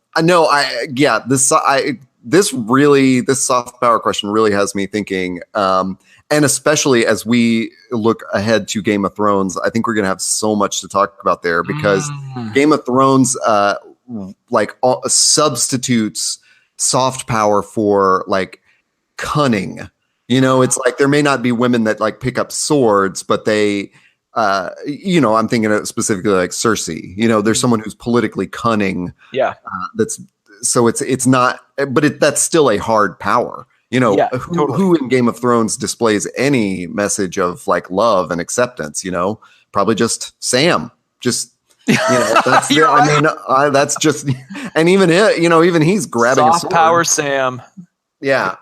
This soft power question really has me thinking. And especially as we look ahead to Game of Thrones, I think we're going to have so much to talk about there, because Game of Thrones, substitutes soft power for like cunning. It's like, there may not be women that like pick up swords, but they, I'm thinking of specifically like Cersei. There's someone who's politically cunning. Yeah. It's not, but that's still a hard power. Who in Game of Thrones displays any message of like love and acceptance? Probably just Sam. Just. That's that's just, and even it, even he's grabbing soft a sword. Power Sam. Yeah.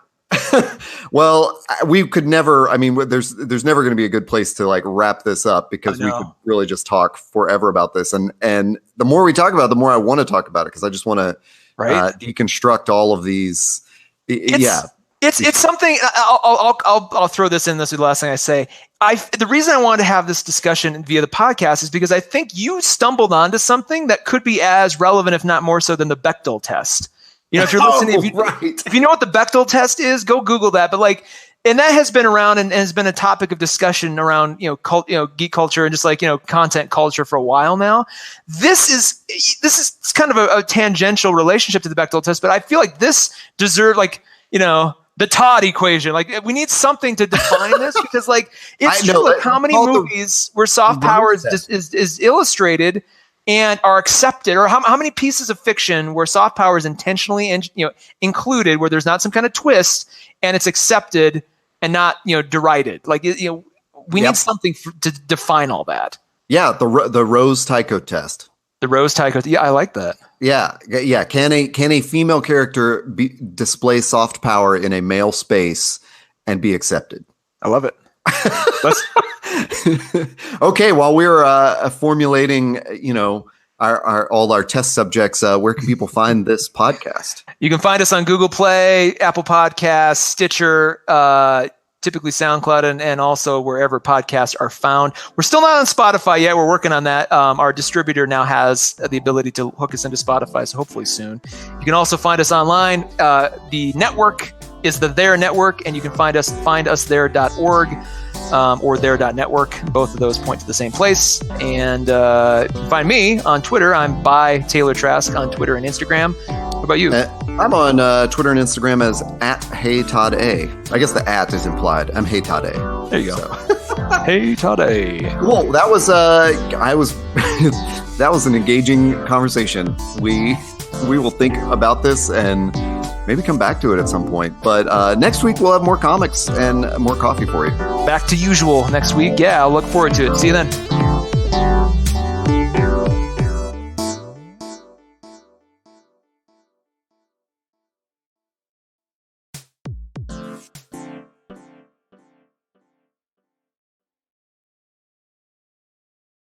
Well, we could never, there's never going to be a good place to like wrap this up, because we could really just talk forever about this. And the more we talk about it, the more I want to talk about it, because I just want to deconstruct all of these. It's something. I'll throw this in. This is the last thing I say. The reason I wanted to have this discussion via the podcast is because I think you stumbled onto something that could be as relevant, if not more so, than the Bechdel test. If you're listening, if you know what the Bechdel test is, go Google that. But and that has been around and has been a topic of discussion around geek culture and just like content culture for a while now. This is kind of a tangential relationship to the Bechdel test, but I feel like this deserved the Todd equation. Like, we need something to define this, because it's true. Like, how many movies where soft power is illustrated and are accepted, or how many pieces of fiction where soft power is intentionally included, where there's not some kind of twist and it's accepted and not derided. Like, we need something to define all that. Yeah, the Rose Tico test. The Rose Tico. Yeah, I like that. Yeah. Can a female character display soft power in a male space and be accepted? I love it. Okay, while we're formulating, all our test subjects, where can people find this podcast? You can find us on Google Play, Apple Podcasts, Stitcher, typically SoundCloud, and also wherever podcasts are found. We're still not on Spotify yet. We're working on that. Our distributor now has the ability to hook us into Spotify, so hopefully soon. You can also find us online. The network is the There Network, and you can find us there.org or there.network. Both of those point to the same place. And you can find me on Twitter. I'm by Taylor Trask on Twitter and Instagram. What about you? I'm on Twitter and Instagram as @HeyToddA. I guess the @ is implied. I'm HeyToddA. There you go. Hey Todd'a. Cool. That was that was an engaging conversation. We will think about this and maybe come back to it at some point. But next week we'll have more comics and more coffee for you. Back to usual next week. Yeah, I'll look forward to it. See you then.